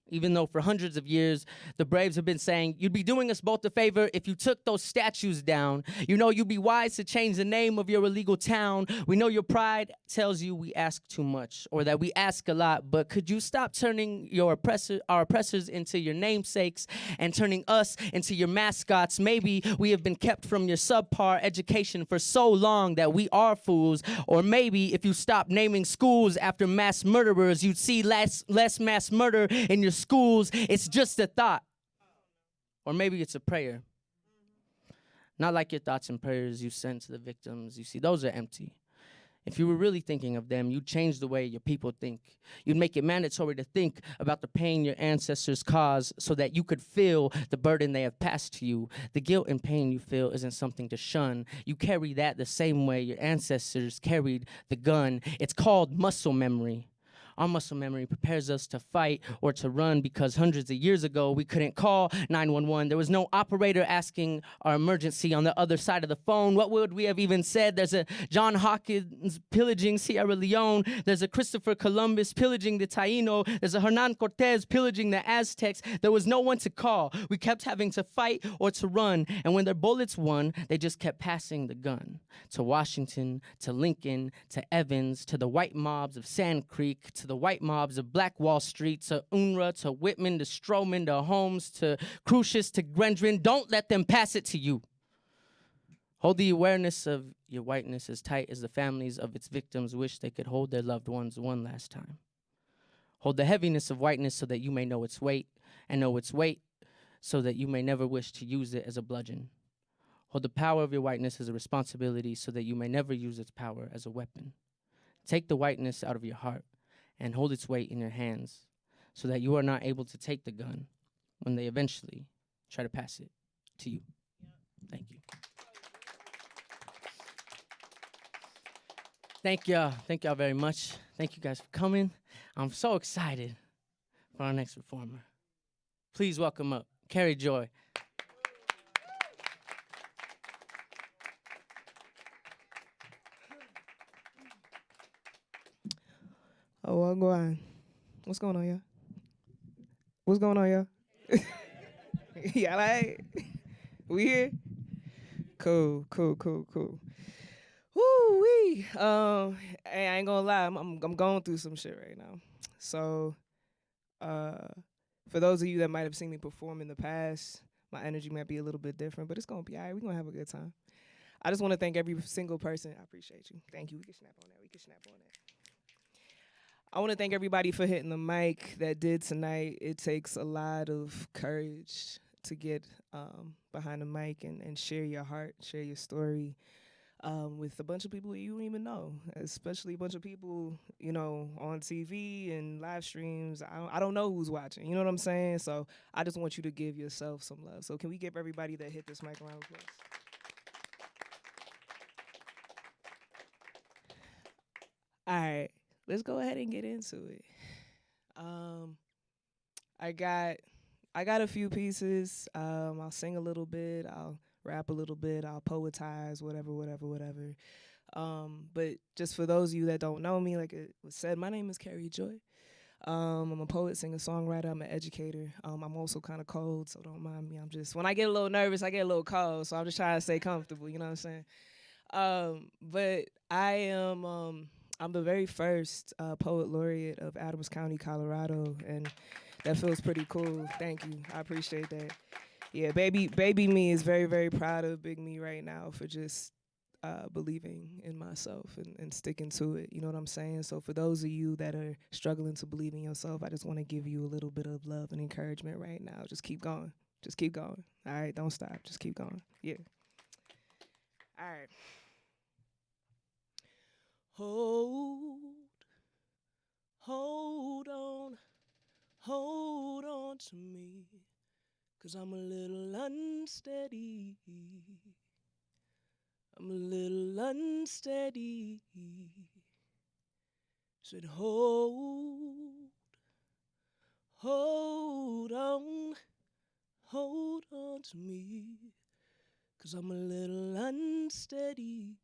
Even though for hundreds of years, the Braves have been saying, you'd be doing us both a favor if you took those statues down. You know, you'd be wise to change the name of your illegal town. We know your pride tells you we ask too much or that we ask a lot, but could you stop turning our oppressors into your namesakes and turning us into your mascots? Maybe we have been kept from your subpar education for so long that we are fools. Or maybe if you stop naming schools after mass murderers, you'd see less mass murder in your schools. It's just a thought. Or maybe it's a prayer. Not like your thoughts and prayers you send to the victims. You see, those are empty. If you were really thinking of them, you'd change the way your people think. You'd make it mandatory to think about the pain your ancestors caused so that you could feel the burden they have passed to you. The guilt and pain you feel isn't something to shun. You carry that the same way your ancestors carried the gun. It's called muscle memory. Our muscle memory prepares us to fight or to run because hundreds of years ago, we couldn't call 911. There was no operator asking our emergency on the other side of the phone. What would we have even said? There's a John Hawkins pillaging Sierra Leone. There's a Christopher Columbus pillaging the Taino. There's a Hernan Cortez pillaging the Aztecs. There was no one to call. We kept having to fight or to run. And when their bullets won, they just kept passing the gun to Washington, to Lincoln, to Evans, to the white mobs of Sand Creek, to the white mobs of Black Wall Street, to Unruh, to Whitman, to Stroman, to Holmes, to Crucius, to Gendron. Don't let them pass it to you. Hold the awareness of your whiteness as tight as the families of its victims wish they could hold their loved ones one last time. Hold the heaviness of whiteness so that you may know its weight, and know its weight so that you may never wish to use it as a bludgeon. Hold the power of your whiteness as a responsibility so that you may never use its power as a weapon. Take the whiteness out of your heart and hold its weight in your hands so that you are not able to take the gun when they eventually try to pass it to you. Thank you. Thank y'all. Thank y'all very much. Thank you guys for coming. I'm so excited for our next performer. Please welcome up Carrie Joy. Oh, well, go on. What's going on, y'all? What's going on, y'all? Y'all all right? We here? Cool. Woo wee. Hey, I ain't gonna lie. I'm going through some shit right now. So, for those of you that might have seen me perform in the past, my energy might be a little bit different, but it's gonna be all right. We're gonna have a good time. I just want to thank every single person. I appreciate you. Thank you. We can snap on that. I want to thank everybody for hitting the mic that did tonight. It takes a lot of courage to get behind the mic and share your heart, share your story with a bunch of people you don't even know, especially a bunch of people, on TV and live streams. I don't know who's watching. You know what I'm saying? So I just want you to give yourself some love. So can we give everybody that hit this mic a round of applause? All right, let's go ahead and get into it. I got a few pieces. I'll sing a little bit. I'll rap a little bit. I'll poetize, whatever. But just for those of you that don't know me, like it was said, my name is Carrie Joy. I'm a poet, singer, songwriter. I'm an educator. I'm also kind of cold, so don't mind me. When I get a little nervous, I get a little cold, so I'm just trying to stay comfortable. You know what I'm saying? But I'm the very first poet laureate of Adams County, Colorado, and that feels pretty cool. Thank you. I appreciate that. Yeah, baby me is very, very proud of Big Me right now for just believing in myself and sticking to it. You know what I'm saying? So for those of you that are struggling to believe in yourself, I just want to give you a little bit of love and encouragement right now. Just keep going. Just keep going. All right, don't stop. Just keep going. Yeah. All right. Hold on to me, 'cause I'm a little unsteady. Said hold on to me, 'cause I'm a little unsteady.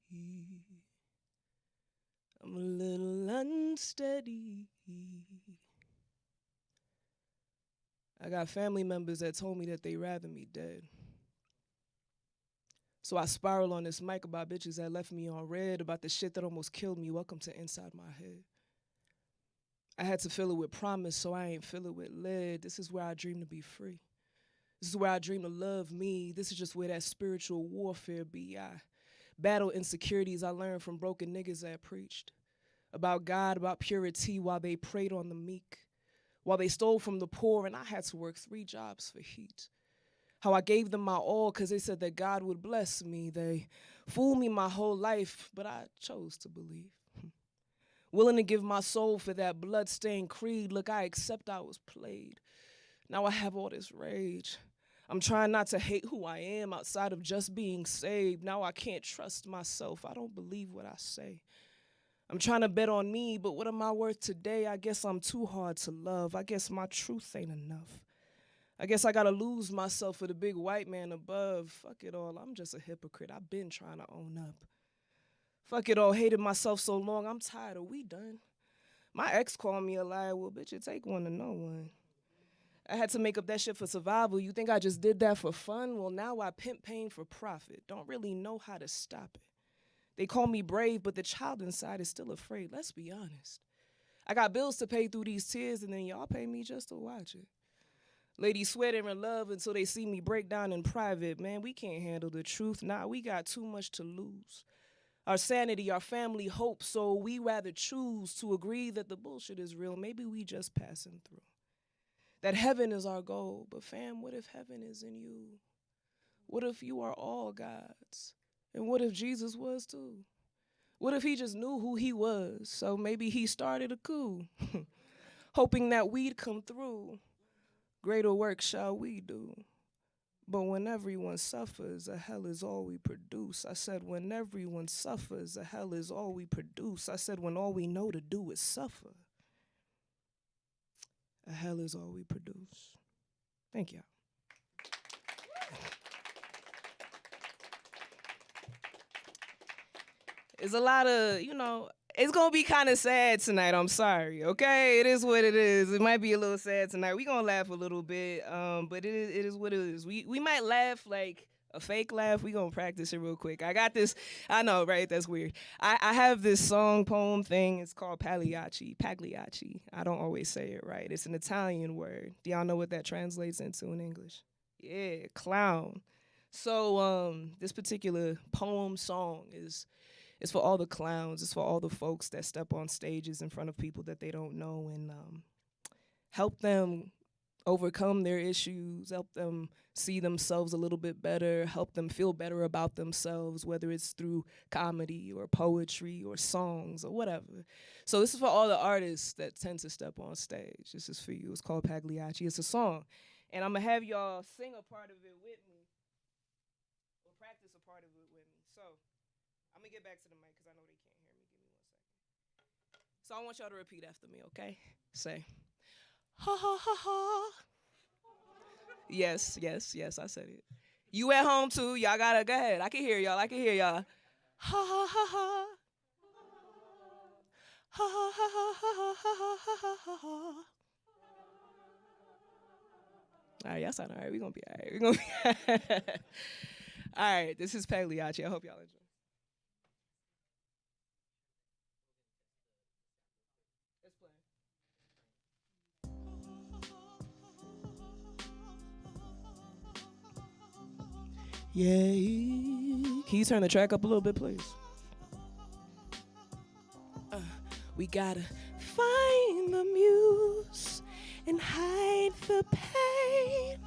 I got family members that told me that they rather me dead. So I spiral on this mic about bitches that left me on red, about the shit that almost killed me. Welcome to Inside My Head. I had to fill it with promise, so I ain't fill it with lead. This is where I dream to be free. This is where I dream to love me. This is just where that spiritual warfare be. I battle insecurities I learned from broken niggas that preached about God, about purity, while they preyed on the meek, while they stole from the poor, and I had to work 3 jobs for heat. How I gave them my all because they said that God would bless me. They fooled me my whole life, but I chose to believe. Willing to give my soul for that blood-stained creed. Look, I accept I was played. Now I have all this rage. I'm trying not to hate who I am outside of just being saved. Now I can't trust myself. I don't believe what I say. I'm trying to bet on me, but what am I worth today? I guess I'm too hard to love. I guess my truth ain't enough. I guess I gotta lose myself for the big white man above. Fuck it all, I'm just a hypocrite. I've been trying to own up. Fuck it all, hated myself so long, I'm tired. Are we done? My ex called me a liar. Well, bitch, it take one to know one. I had to make up that shit for survival. You think I just did that for fun? Well, now I pimp pain for profit. Don't really know how to stop it. They call me brave, but the child inside is still afraid. Let's be honest. I got bills to pay through these tears, and then y'all pay me just to watch it. Ladies swear they're in love until they see me break down in private. Man, we can't handle the truth. Nah, we got too much to lose. Our sanity, our family hope, so we rather choose to agree that the bullshit is real. Maybe we just passing through. That heaven is our goal, but fam, what if heaven is in you? What if you are all God's? And what if Jesus was too? What if he just knew who he was? So maybe he started a coup, hoping that we'd come through. Greater work shall we do. But when everyone suffers, a hell is all we produce. I said, when everyone suffers, a hell is all we produce. I said, when all we know to do is suffer, a hell is all we produce. Thank you. It's a lot of, it's going to be kind of sad tonight. I'm sorry, okay? It is what it is. It might be a little sad tonight. We're going to laugh a little bit, but it is what it is. We might laugh like A fake laugh, we gonna practice it real quick. I got this, I know, right? That's weird. I have this song poem thing. It's called Pagliacci. Pagliacci. I don't always say it right. It's an Italian word. Do y'all know what that translates into in English? Yeah, clown. So this particular poem song is for all the clowns. It's for all the folks that step on stages in front of people that they don't know and help them overcome their issues, help them see themselves a little bit better, help them feel better about themselves, whether it's through comedy or poetry or songs or whatever. So this is for all the artists that tend to step on stage. This is for you. It's called Pagliacci. It's a song. And I'm going to have y'all sing a part of it with me or practice a part of it with me. So I'm going to get back to the mic because I know they can't hear me. Give me 1 second. So I want y'all to repeat after me, okay? Say, ha ha ha ha. Yes, yes, yes, I said it. You at home too, y'all gotta go ahead. I can hear y'all, I can hear y'all. Ha ha ha ha. Ha ha ha ha ha ha ha ha ha. All right, y'all sound all right. We're gonna be all right. We're gonna be all right. All right, this is Pagliacci. I hope y'all enjoy. Let's play. Yeah. Can you turn the track up a little bit, please? We gotta find the muse and hide the pain.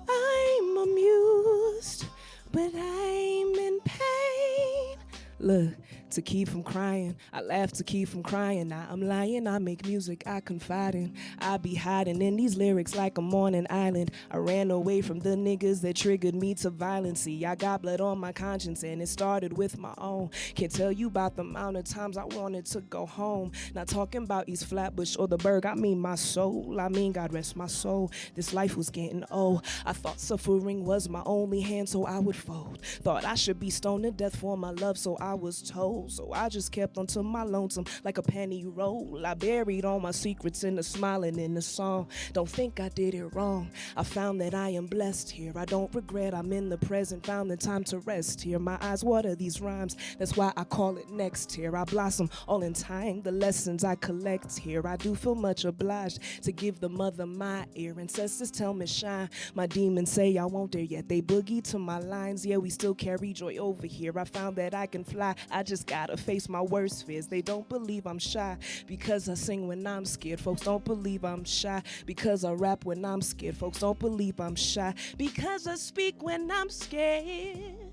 I'm amused, but I'm in pain. Look, to keep from crying, I laugh to keep from crying. Now I'm lying, I make music I confide in. I be hiding in these lyrics like I'm on an island. I ran away from the niggas that triggered me to violence. See, I got blood on my conscience and it started with my own. Can't tell you about the amount of times I wanted to go home. Not talking about East Flatbush or the Berg, I mean my soul. I mean God rest my soul. This life was getting old. I thought suffering was my only hand, so I would fold. Thought I should be stoned to death for my love, so I was told. So I just kept on to my lonesome like a penny roll. I buried all my secrets in the smiling in the song. Don't think I did it wrong. I found that I am blessed here. I don't regret I'm in the present. Found the time to rest here. My eyes water these rhymes. That's why I call it next here. I blossom all in time. The lessons I collect here. I do feel much obliged to give the mother my ear. Ancestors tell me shine. My demons say I won't dare yet. They boogie to my lines. Yeah, we still carry joy over here. I found that I can fly. I just gotta face my worst fears. They don't believe I'm shy because I sing when I'm scared. Folks don't believe I'm shy because I rap when I'm scared. Folks don't believe I'm shy because I speak when I'm scared.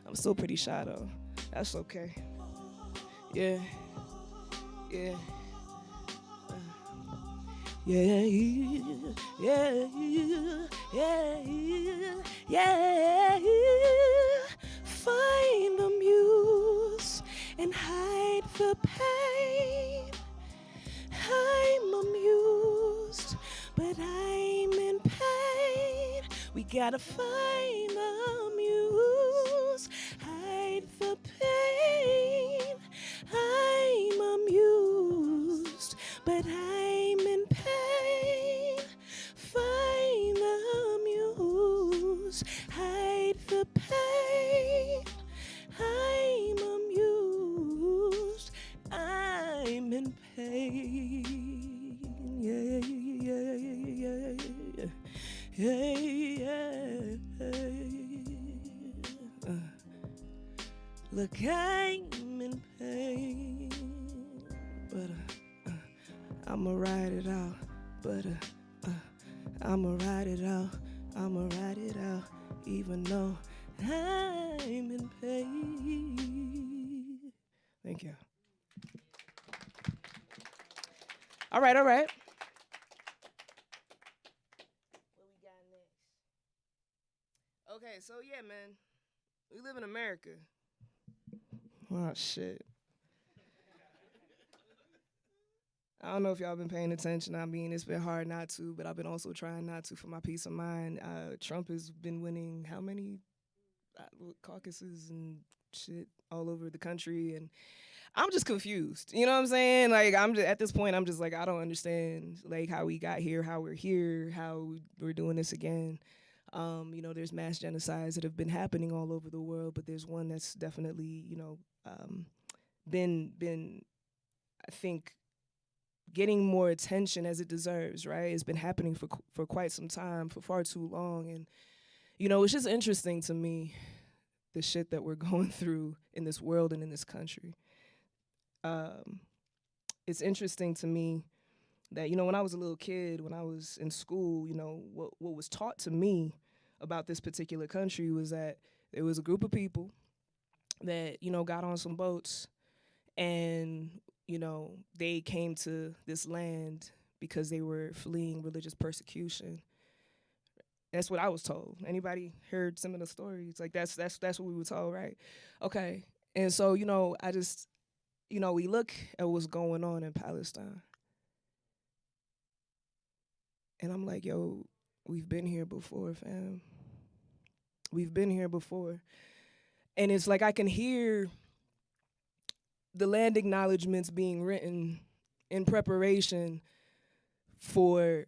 I'm still pretty shy though. That's okay. Yeah. Yeah. Yeah, yeah, yeah, yeah, yeah. Find the muse and hide the pain. I'm amused, but I'm in pain. We gotta find the muse, hide the pain. I'm amused, but I'm in pain. Find the muse, hide the pain. I'm amused, I'm in pain. Yeah, yeah, yeah, yeah, yeah. Look, I'm in pain, but I'ma ride it out. But I'ma ride it out. I'ma ride it out, even though I'm in pain. Thank you. All right, all right. What we got next? Okay, so yeah, man, we live in America. Oh shit. I don't know if y'all been paying attention. I mean, it's been hard not to, but I've been also trying not to for my peace of mind. Trump has been winning how many caucuses and shit all over the country, and I'm just confused. You know what I'm saying? Like, I'm just, at this point, I'm just like, I don't understand like how we got here, how we're here, how we're doing this again. There's mass genocides that have been happening all over the world, but there's one that's definitely, been I think getting more attention as it deserves, right? It's been happening for quite some time, for far too long. And, it's just interesting to me, the shit that we're going through in this world and in this country. It's interesting to me that, when I was a little kid, when I was in school, what was taught to me about this particular country was that there was a group of people that, got on some boats and, they came to this land because they were fleeing religious persecution. That's what I was told. Anybody heard similar stories? Like that's what we were told, right? Okay. And so, I just, we look at what's going on in Palestine. And I'm like, yo, we've been here before, fam. We've been here before. And it's like I can hear the land acknowledgements being written in preparation for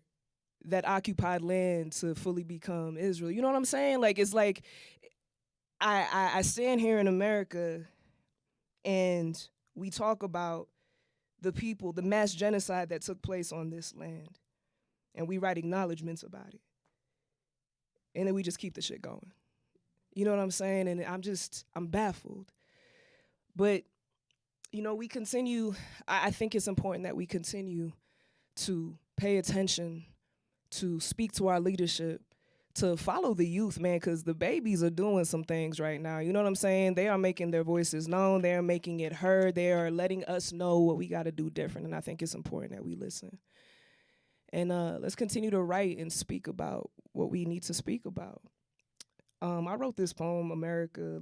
that occupied land to fully become Israel. You know what I'm saying? Like, it's like I stand here in America and we talk about the people, the mass genocide that took place on this land. And we write acknowledgments about it. And then we just keep the shit going. You know what I'm saying? And I'm baffled. But, we continue, I think it's important that we continue to pay attention, to speak to our leadership, to follow the youth, man, because the babies are doing some things right now. You know what I'm saying? They are making their voices known. They are making it heard. They are letting us know what we got to do different. And I think it's important that we listen. And let's continue to write and speak about what we need to speak about. I wrote this poem, America,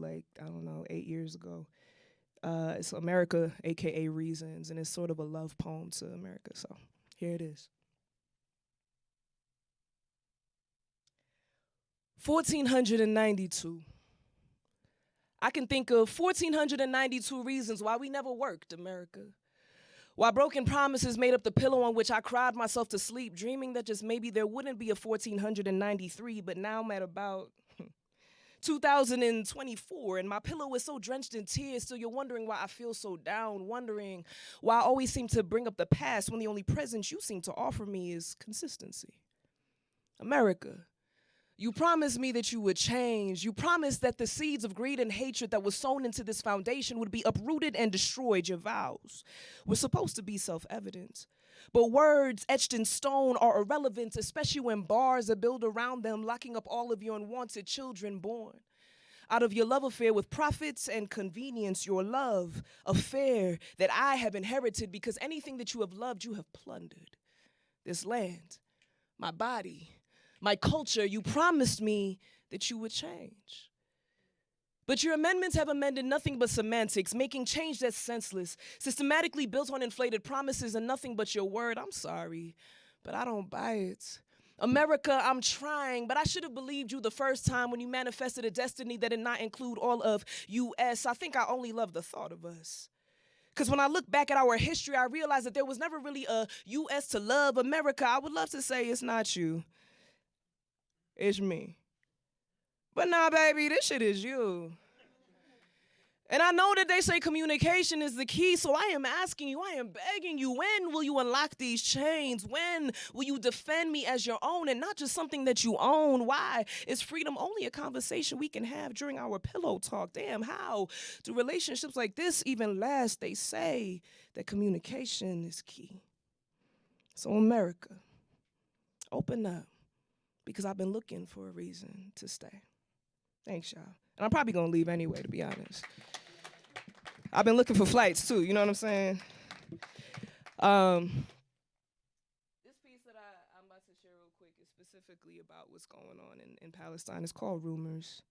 8 years ago. It's America, AKA Reasons, and it's sort of a love poem to America. So here it is. 1492. I can think of 1492 reasons why we never worked, America. Why broken promises made up the pillow on which I cried myself to sleep, dreaming that just maybe there wouldn't be a 1493, but now I'm at about 2024, and my pillow is so drenched in tears, so you're wondering why I feel so down, wondering why I always seem to bring up the past when the only present you seem to offer me is consistency. America, you promised me that you would change. You promised that the seeds of greed and hatred that was sown into this foundation would be uprooted and destroyed. Your vows were supposed to be self-evident. But words etched in stone are irrelevant, especially when bars are built around them, locking up all of your unwanted children born. Out of your love affair with profits and convenience, your love affair that I have inherited, because anything that you have loved, you have plundered. This land, my body, my culture, you promised me that you would change. But your amendments have amended nothing but semantics, making change that's senseless, systematically built on inflated promises and nothing but your word. I'm sorry, but I don't buy it. America, I'm trying, but I should have believed you the first time when you manifested a destiny that did not include all of U.S. I think I only love the thought of us. Because when I look back at our history, I realize that there was never really a U.S. to love. America, I would love to say it's not you. It's me. But nah, baby, this shit is you. And I know that they say communication is the key, so I am asking you, I am begging you, when will you unlock these chains? When will you defend me as your own and not just something that you own? Why is freedom only a conversation we can have during our pillow talk? Damn, how do relationships like this even last? They say that communication is key. So America, open up. Because I've been looking for a reason to stay. Thanks, y'all. And I'm probably going to leave anyway, to be honest. I've been looking for flights, too. You know what I'm saying? This piece that I'm about to share real quick is specifically about what's going on in Palestine. It's called Rumors.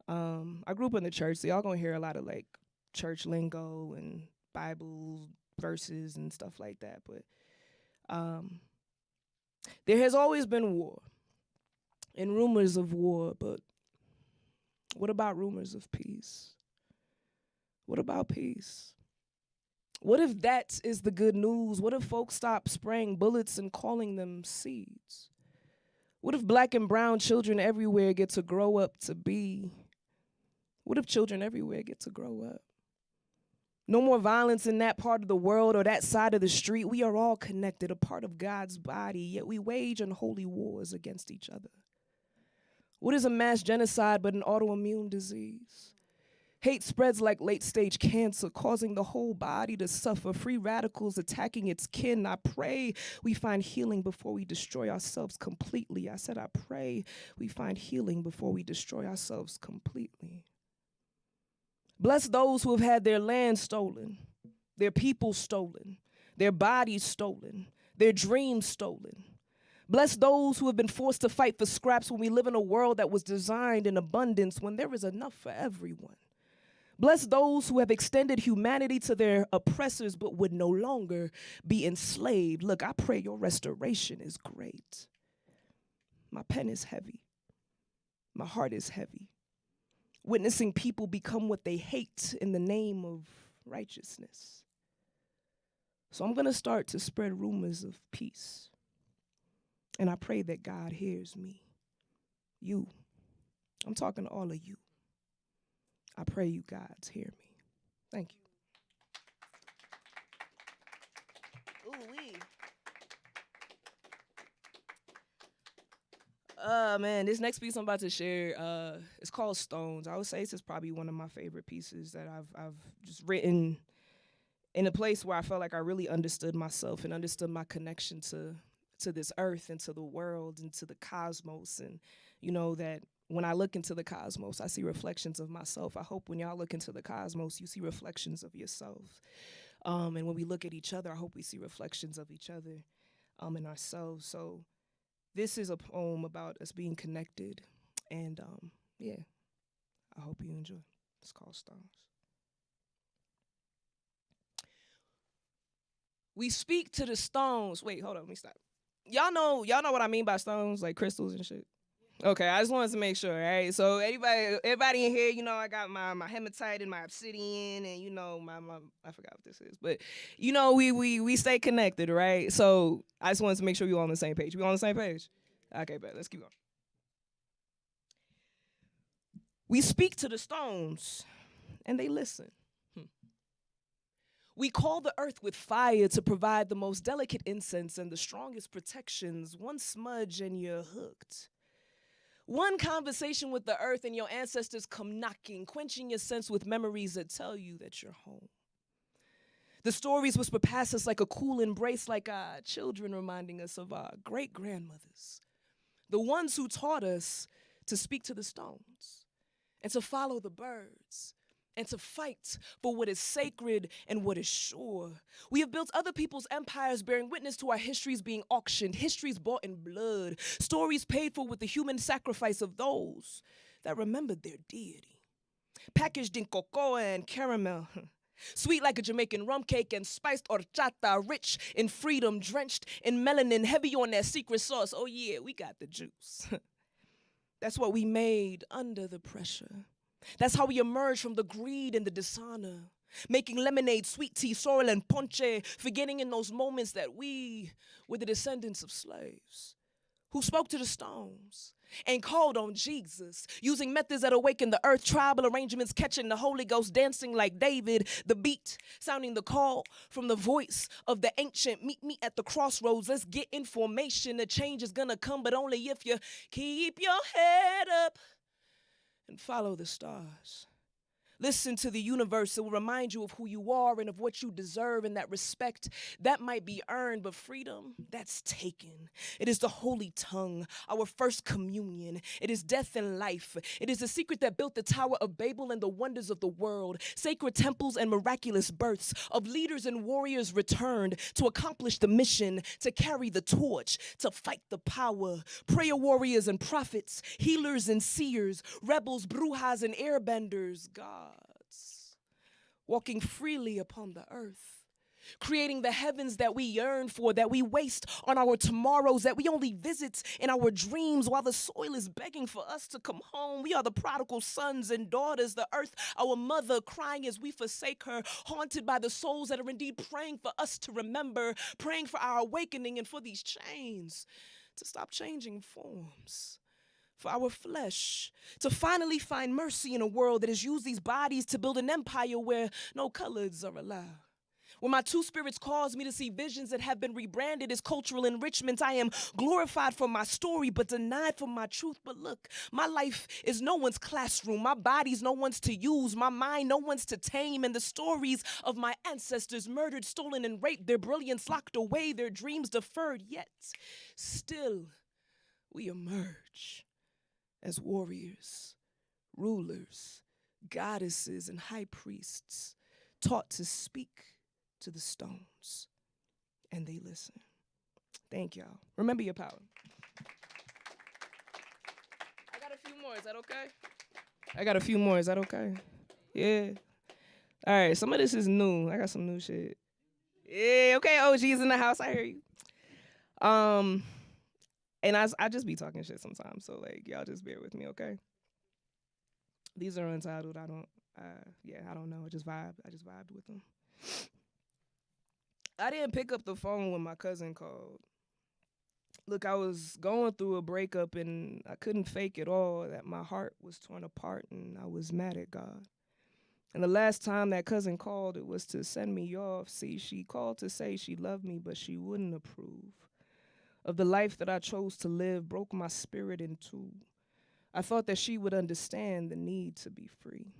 I grew up in the church, so y'all going to hear a lot of, church lingo and Bible verses and stuff like that. But there has always been war. And rumors of war, but what about rumors of peace? What about peace? What if that is the good news? What if folks stop spraying bullets and calling them seeds? What if black and brown children everywhere get to grow up to be? What if children everywhere get to grow up? No more violence in that part of the world or that side of the street. We are all connected, a part of God's body, yet we wage unholy wars against each other. What is a mass genocide but an autoimmune disease? Hate spreads like late-stage cancer, causing the whole body to suffer. Free radicals attacking its kin. I pray we find healing before we destroy ourselves completely. I said, I pray we find healing before we destroy ourselves completely. Bless those who have had their land stolen, their people stolen, their bodies stolen, their dreams stolen. Bless those who have been forced to fight for scraps when we live in a world that was designed in abundance, when there is enough for everyone. Bless those who have extended humanity to their oppressors but would no longer be enslaved. Look, I pray your restoration is great. My pen is heavy. My heart is heavy. Witnessing people become what they hate in the name of righteousness. So I'm going to start to spread rumors of peace. And I pray that God hears me. You. I'm talking to all of you. I pray you guys hear me. Thank you. Ooh-wee. Man, this next piece I'm about to share, it's called Stones. I would say this is probably one of my favorite pieces that I've just written in a place where I felt like I really understood myself and understood my connection to this earth and to the world and to the cosmos. And you know that when I look into the cosmos, I see reflections of myself. I hope when y'all look into the cosmos, you see reflections of yourself. And when we look at each other, I hope we see reflections of each other and ourselves. So this is a poem about us being connected. And yeah, I hope you enjoy. It's called Stones. We speak to the stones. Wait, hold on, let me stop. Y'all know what I mean by stones, like crystals and shit? Okay, I just wanted to make sure, all right? So everybody in here, you know, I got my hematite and my obsidian and, you know, my I forgot what this is. But, you know, we stay connected, right? So I just wanted to make sure you're on the same page. We on the same page? Okay, bet. Let's keep going. We speak to the stones, and they listen. We call the earth with fire to provide the most delicate incense and the strongest protections. One smudge and you're hooked. One conversation with the earth and your ancestors come knocking, quenching your sense with memories that tell you that you're home. The stories whisper past us like a cool embrace, like our children reminding us of our great-grandmothers, the ones who taught us to speak to the stones and to follow the birds and to fight for what is sacred and what is sure. We have built other people's empires bearing witness to our histories being auctioned, histories bought in blood, stories paid for with the human sacrifice of those that remembered their deity. Packaged in cocoa and caramel, sweet like a Jamaican rum cake and spiced horchata, rich in freedom, drenched in melanin, heavy on that secret sauce. Oh yeah, we got the juice. That's what we made under the pressure. That's how we emerge from the greed and the dishonor, making lemonade, sweet tea, sorrel, and ponche, forgetting in those moments that we were the descendants of slaves who spoke to the stones and called on Jesus, using methods that awaken the earth, tribal arrangements, catching the Holy Ghost, dancing like David, the beat, sounding the call from the voice of the ancient. Meet me at the crossroads. Let's get in formation. The change is gonna come, but only if you keep your head up and follow the stars. Listen to the universe. It will remind you of who you are and of what you deserve, and that respect, that might be earned, but freedom, that's taken. It is the holy tongue, our first communion. It is death and life. It is the secret that built the Tower of Babel and the wonders of the world, sacred temples and miraculous births of leaders and warriors returned to accomplish the mission, to carry the torch, to fight the power. Prayer warriors and prophets, healers and seers, rebels, brujas and airbenders, God. Walking freely upon the earth, creating the heavens that we yearn for, that we waste on our tomorrows, that we only visit in our dreams while the soil is begging for us to come home. We are the prodigal sons and daughters, the earth, our mother, crying as we forsake her, haunted by the souls that are indeed praying for us to remember, praying for our awakening and for these chains to stop changing forms, for our flesh to finally find mercy in a world that has used these bodies to build an empire where no colors are allowed. When my two spirits cause me to see visions that have been rebranded as cultural enrichment, I am glorified for my story, but denied for my truth. But look, my life is no one's classroom. My body's no one's to use. My mind, no one's to tame. And the stories of my ancestors murdered, stolen, and raped, their brilliance locked away, their dreams deferred, yet still we emerge as warriors, rulers, goddesses, and high priests, taught to speak to the stones, and they listen. Thank y'all. Remember your power. I got a few more. Is that okay? I got a few more. Is that okay? Yeah. All right. Some of this is new. I got some new shit. Yeah. Okay. OG's in the house. I hear you. And I just be talking shit sometimes. So like y'all just bear with me, okay? These are untitled. I don't know. I just vibed with them. I didn't pick up the phone when my cousin called. Look, I was going through a breakup and I couldn't fake it all, that my heart was torn apart and I was mad at God. And the last time that cousin called, it was to send me off. See, she called to say she loved me, but she wouldn't approve of the life that I chose to live, broke my spirit in two. I thought that she would understand the need to be free.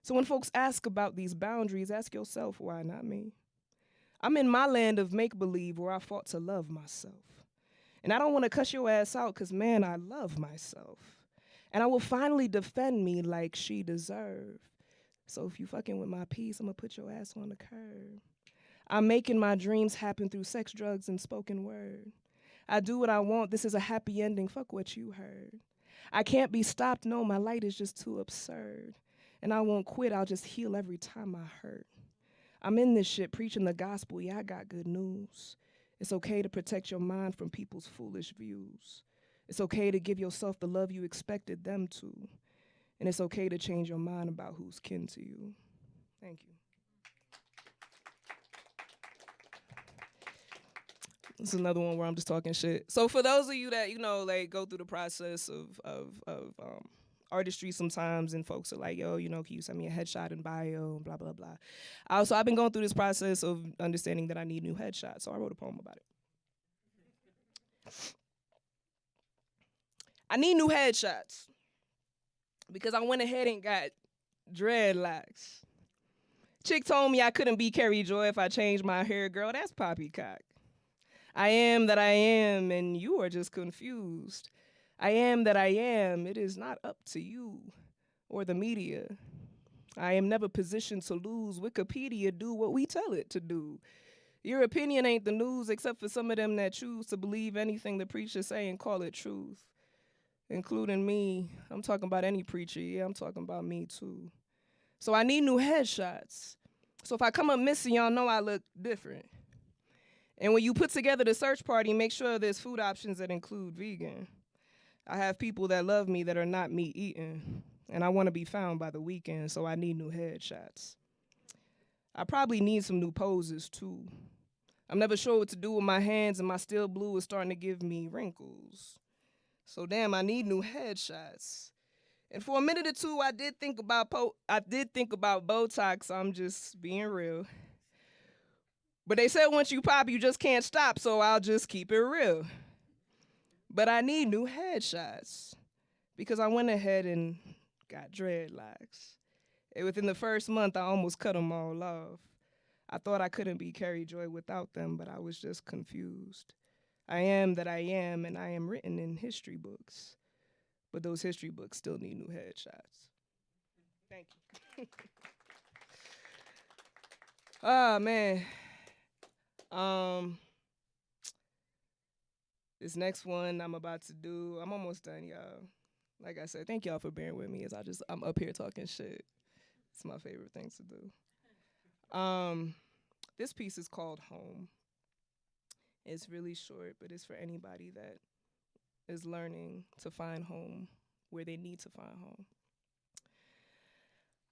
So when folks ask about these boundaries, ask yourself, why not me? I'm in my land of make-believe where I fought to love myself. And I don't want to cuss your ass out because, man, I love myself. And I will finally defend me like she deserved. So if you fucking with my peace, I'm going to put your ass on the curb. I'm making my dreams happen through sex, drugs, and spoken word. I do what I want. This is a happy ending. Fuck what you heard. I can't be stopped. No, my light is just too absurd. And I won't quit. I'll just heal every time I hurt. I'm in this shit preaching the gospel. Yeah, I got good news. It's okay to protect your mind from people's foolish views. It's okay to give yourself the love you expected them to. And it's okay to change your mind about who's kin to you. Thank you. This is another one where I'm just talking shit. So for those of you that, like go through the process of artistry sometimes, and folks are like, yo, can you send me a headshot and bio and blah, blah, blah. So I've been going through this process of understanding that I need new headshots. So I wrote a poem about it. I need new headshots because I went ahead and got dreadlocks. Chick told me I couldn't be Carrie Joy if I changed my hair. Girl, that's poppycock. I am that I am, and you are just confused. I am that I am. It is not up to you or the media. I am never positioned to lose. Wikipedia do what we tell it to do. Your opinion ain't the news, except for some of them that choose to believe anything the preachers say and call it truth, including me. I'm talking about any preacher. Yeah, I'm talking about me too. So I need new headshots. So if I come up missing, y'all know I look different. And when you put together the search party, make sure there's food options that include vegan. I have people that love me that are not meat eating, and I want to be found by the weekend, so I need new headshots. I probably need some new poses too. I'm never sure what to do with my hands, and my steel blue is starting to give me wrinkles. So damn, I need new headshots. And for a minute or two, I did think about Botox. I'm just being real. But they said once you pop, you just can't stop, so I'll just keep it real. But I need new headshots because I went ahead and got dreadlocks. And within the first month, I almost cut them all off. I thought I couldn't be Carrie Joy without them, but I was just confused. I am that I am, and I am written in history books. But those history books still need new headshots. Thank you. Oh, man. This next one I'm about to do, I'm almost done, y'all. Like I said, thank y'all for bearing with me as I'm up here talking shit. It's my favorite things to do. This piece is called Home. It's really short, but it's for anybody that is learning to find home where they need to find home.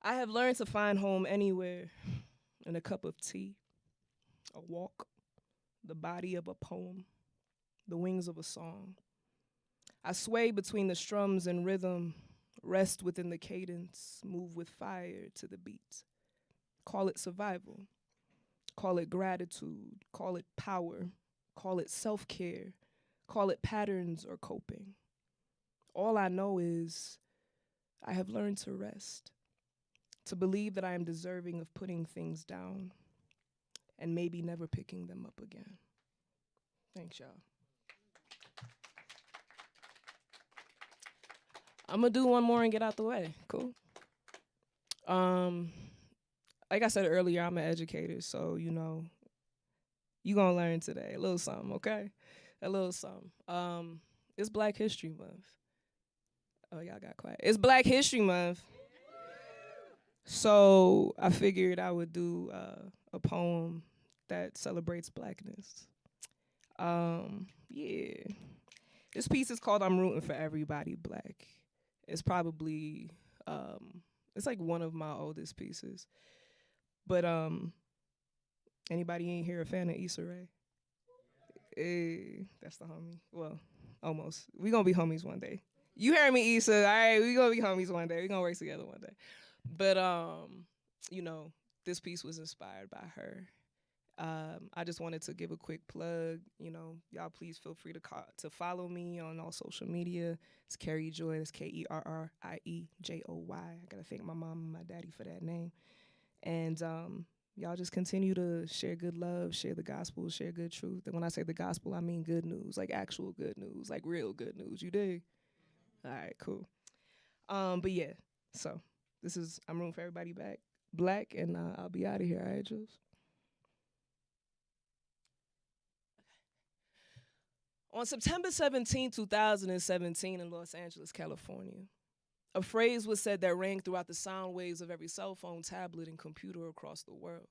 I have learned to find home anywhere, in a cup of tea, a walk, the body of a poem, the wings of a song. I sway between the strums and rhythm, rest within the cadence, move with fire to the beat. Call it survival, call it gratitude, call it power, call it self-care, call it patterns or coping. All I know is I have learned to rest, to believe that I am deserving of putting things down and maybe never picking them up again. Thanks, y'all. I'm gonna do one more and get out the way. Cool. Like I said earlier, I'm an educator, so you gonna learn today a little something, okay? A little something. It's Black History Month. Oh, y'all got quiet. It's Black History Month. So I figured I would do a poem that celebrates Blackness. Yeah. This piece is called I'm Rooting for Everybody Black. It's probably, it's like one of my oldest pieces. But anybody in here a fan of Issa Rae? Hey, that's the homie. Well, almost. We gonna be homies one day. You heard me, Issa. All right, we gonna be homies one day. We gonna work together one day. But this piece was inspired by her. I just wanted to give a quick plug. Y'all please feel free to follow me on all social media. It's Kerry Joy. It's KerrieJoy. I gotta thank my mom and my daddy for that name. And y'all just continue to share good love, share the gospel, share good truth. And when I say the gospel, I mean good news, like actual good news, like real good news. You dig? All right, cool. But yeah, so this is I'm Rooting for Everybody Black, and I'll be out of here. All right, Jules? On September 17, 2017 in Los Angeles, California, a phrase was said that rang throughout the sound waves of every cell phone, tablet, and computer across the world.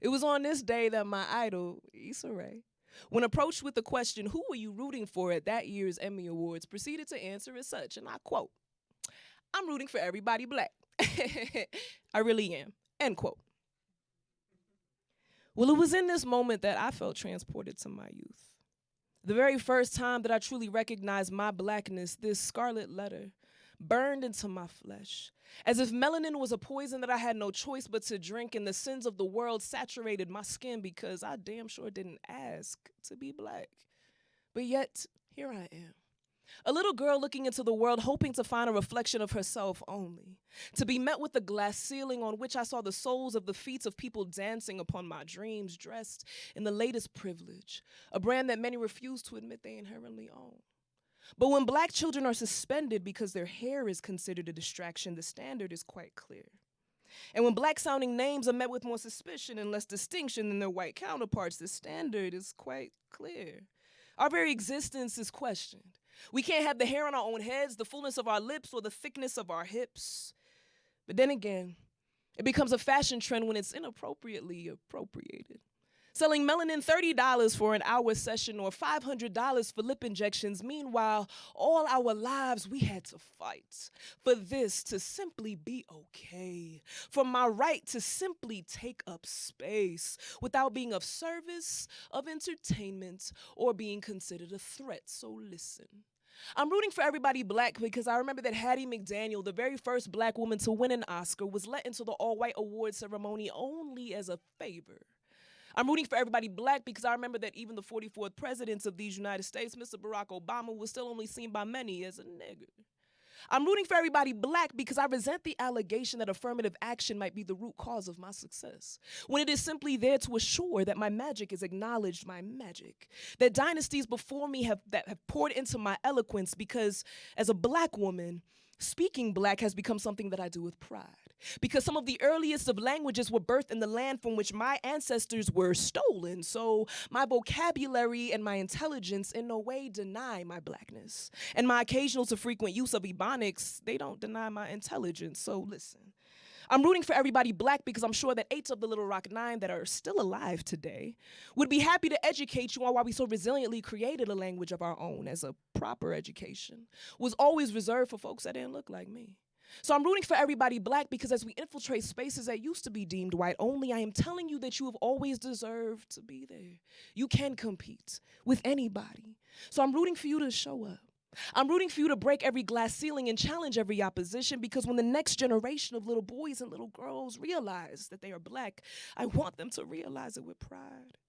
It was on this day that my idol, Issa Rae, when approached with the question, who were you rooting for at that year's Emmy Awards, proceeded to answer as such, and I quote, I'm rooting for everybody black. I really am, end quote. Well, it was in this moment that I felt transported to my youth. The very first time that I truly recognized my blackness, this scarlet letter burned into my flesh, as if melanin was a poison that I had no choice but to drink, and the sins of the world saturated my skin because I damn sure didn't ask to be black. But yet, here I am. A little girl looking into the world, hoping to find a reflection of herself only. To be met with a glass ceiling on which I saw the soles of the feet of people dancing upon my dreams, dressed in the latest privilege, a brand that many refuse to admit they inherently own. But when black children are suspended because their hair is considered a distraction, the standard is quite clear. And when black-sounding names are met with more suspicion and less distinction than their white counterparts, the standard is quite clear. Our very existence is questioned. We can't have the hair on our own heads, the fullness of our lips, or the thickness of our hips. But then again, it becomes a fashion trend when it's inappropriately appropriated. Selling melanin $30 for an hour session or $500 for lip injections. Meanwhile, all our lives we had to fight for this to simply be okay. For my right to simply take up space without being of service, of entertainment, or being considered a threat. So listen. I'm rooting for everybody black because I remember that Hattie McDaniel, the very first black woman to win an Oscar, was let into the all-white award ceremony only as a favor. I'm rooting for everybody black because I remember that even the 44th president of these United States, Mr. Barack Obama, was still only seen by many as a nigger. I'm rooting for everybody black because I resent the allegation that affirmative action might be the root cause of my success, when it is simply there to assure that my magic is acknowledged, my magic, that dynasties before me have poured into my eloquence, because as a black woman, speaking black has become something that I do with pride. Because some of the earliest of languages were birthed in the land from which my ancestors were stolen. So my vocabulary and my intelligence in no way deny my blackness. And my occasional to frequent use of ebonics, they don't deny my intelligence. So listen. I'm rooting for everybody black because I'm sure that 8 of the Little Rock 9 that are still alive today would be happy to educate you on why we so resiliently created a language of our own, as a proper education was always reserved for folks that didn't look like me. So I'm rooting for everybody black because as we infiltrate spaces that used to be deemed white only, I am telling you that you have always deserved to be there. You can compete with anybody. So I'm rooting for you to show up. I'm rooting for you to break every glass ceiling and challenge every opposition, because when the next generation of little boys and little girls realize that they are black, I want them to realize it with pride,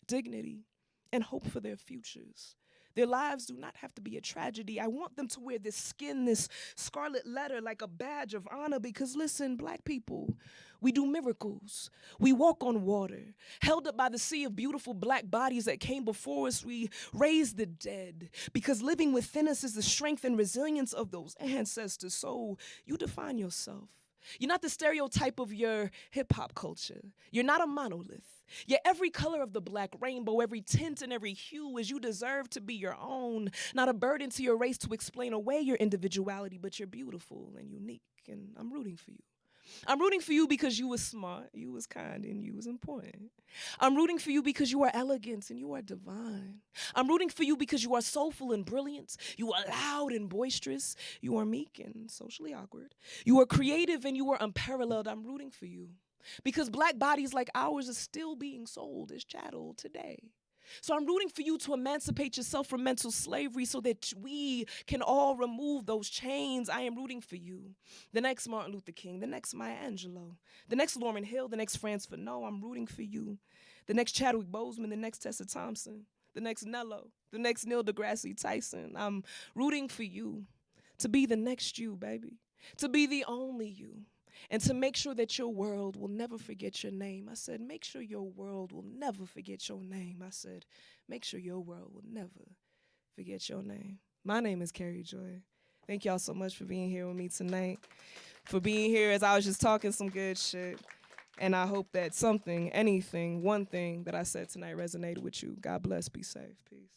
dignity, and hope for their futures. Their lives do not have to be a tragedy. I want them to wear this skin, this scarlet letter, like a badge of honor, because listen, black people, we do miracles. We walk on water. Held up by the sea of beautiful black bodies that came before us, we raise the dead, because living within us is the strength and resilience of those ancestors. So you define yourself. You're not the stereotype of your hip-hop culture. You're not a monolith. Yet every color of the black rainbow, every tint and every hue is you deserve to be your own, not a burden to your race to explain away your individuality, but you're beautiful and unique, and I'm rooting for you. I'm rooting for you because you was smart, you was kind, and you was important. I'm rooting for you because you are elegant and you are divine. I'm rooting for you because you are soulful and brilliant. You are loud and boisterous. You are meek and socially awkward. You are creative and you are unparalleled. I'm rooting for you because black bodies like ours are still being sold as chattel today. So I'm rooting for you to emancipate yourself from mental slavery so that we can all remove those chains. I am rooting for you. The next Martin Luther King, the next Maya Angelou, the next Lauryn Hill, the next Franz Fanon. I'm rooting for you. The next Chadwick Boseman, the next Tessa Thompson, the next Nello, the next Neil deGrasse Tyson. I'm rooting for you to be the next you, baby, to be the only you. And to make sure that your world will never forget your name. I said, make sure your world will never forget your name. I said, make sure your world will never forget your name. My name is Carrie Joy. Thank y'all so much for being here with me tonight, for being here as I was just talking some good shit. And I hope that something, anything, one thing that I said tonight resonated with you. God bless, be safe, peace.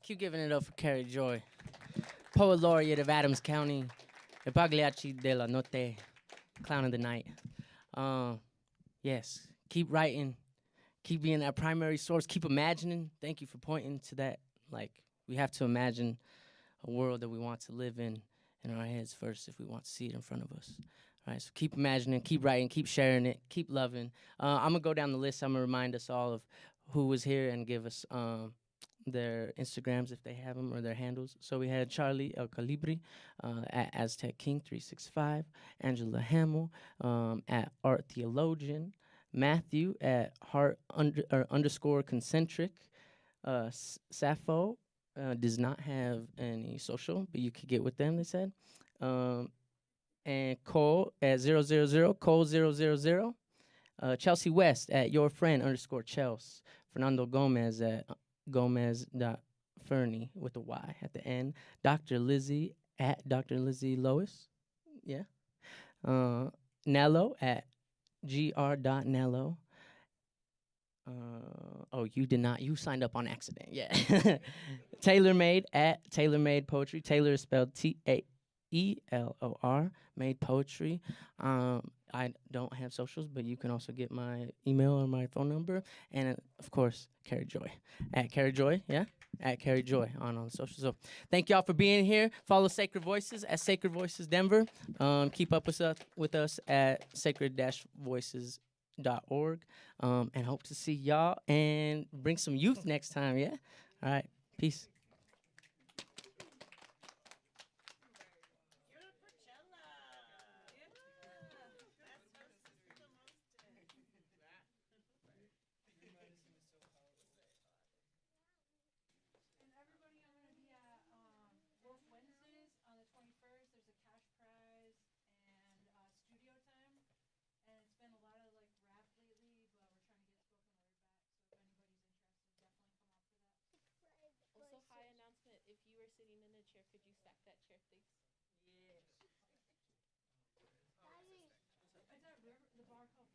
Keep giving it up for Carrie Joy, Poet Laureate of Adams County, El Pagliacci de la Notte, Clown of the Night. Yes, keep writing, keep being that primary source, keep imagining. Thank you for pointing to that. Like, we have to imagine a world that we want to live in our heads first if we want to see it in front of us. All right, so keep imagining, keep writing, keep sharing it, keep loving. I'm going to go down the list. I'm going to remind us all of who was here and give us their Instagrams if they have them or their handles. So we had Charlie El Calibri at Aztec King 365, Angela Hamill at Art Theologian, Matthew at _concentric, Sappho does not have any social, but you could get with them, they said. And Cole at 000, Cole 000, Chelsea West at your friend _Chels, Fernando Gomez at Gomez.Fernie with a Y at the end. Dr. Lizzie at Dr. Lizzie Lois. Yeah. Nello at gr.nello. Oh, you did not. You signed up on accident. Yeah. TaylorMade at TaylorMade Poetry. Taylor is spelled Taelor. Made Poetry. I don't have socials, but you can also get my email or my phone number. And, of course, Carrie Joy. At Carrie Joy, yeah? At Carrie Joy on all the socials. So thank y'all for being here. Follow Sacred Voices at Sacred Voices Denver. Keep up with us at sacred-voices.org. And hope to see y'all and bring some youth next time, yeah? All right, peace. Also, high announcement. If you were sitting in a chair, could you stack that chair, please? Yeah. Daddy. Is that river, the bar called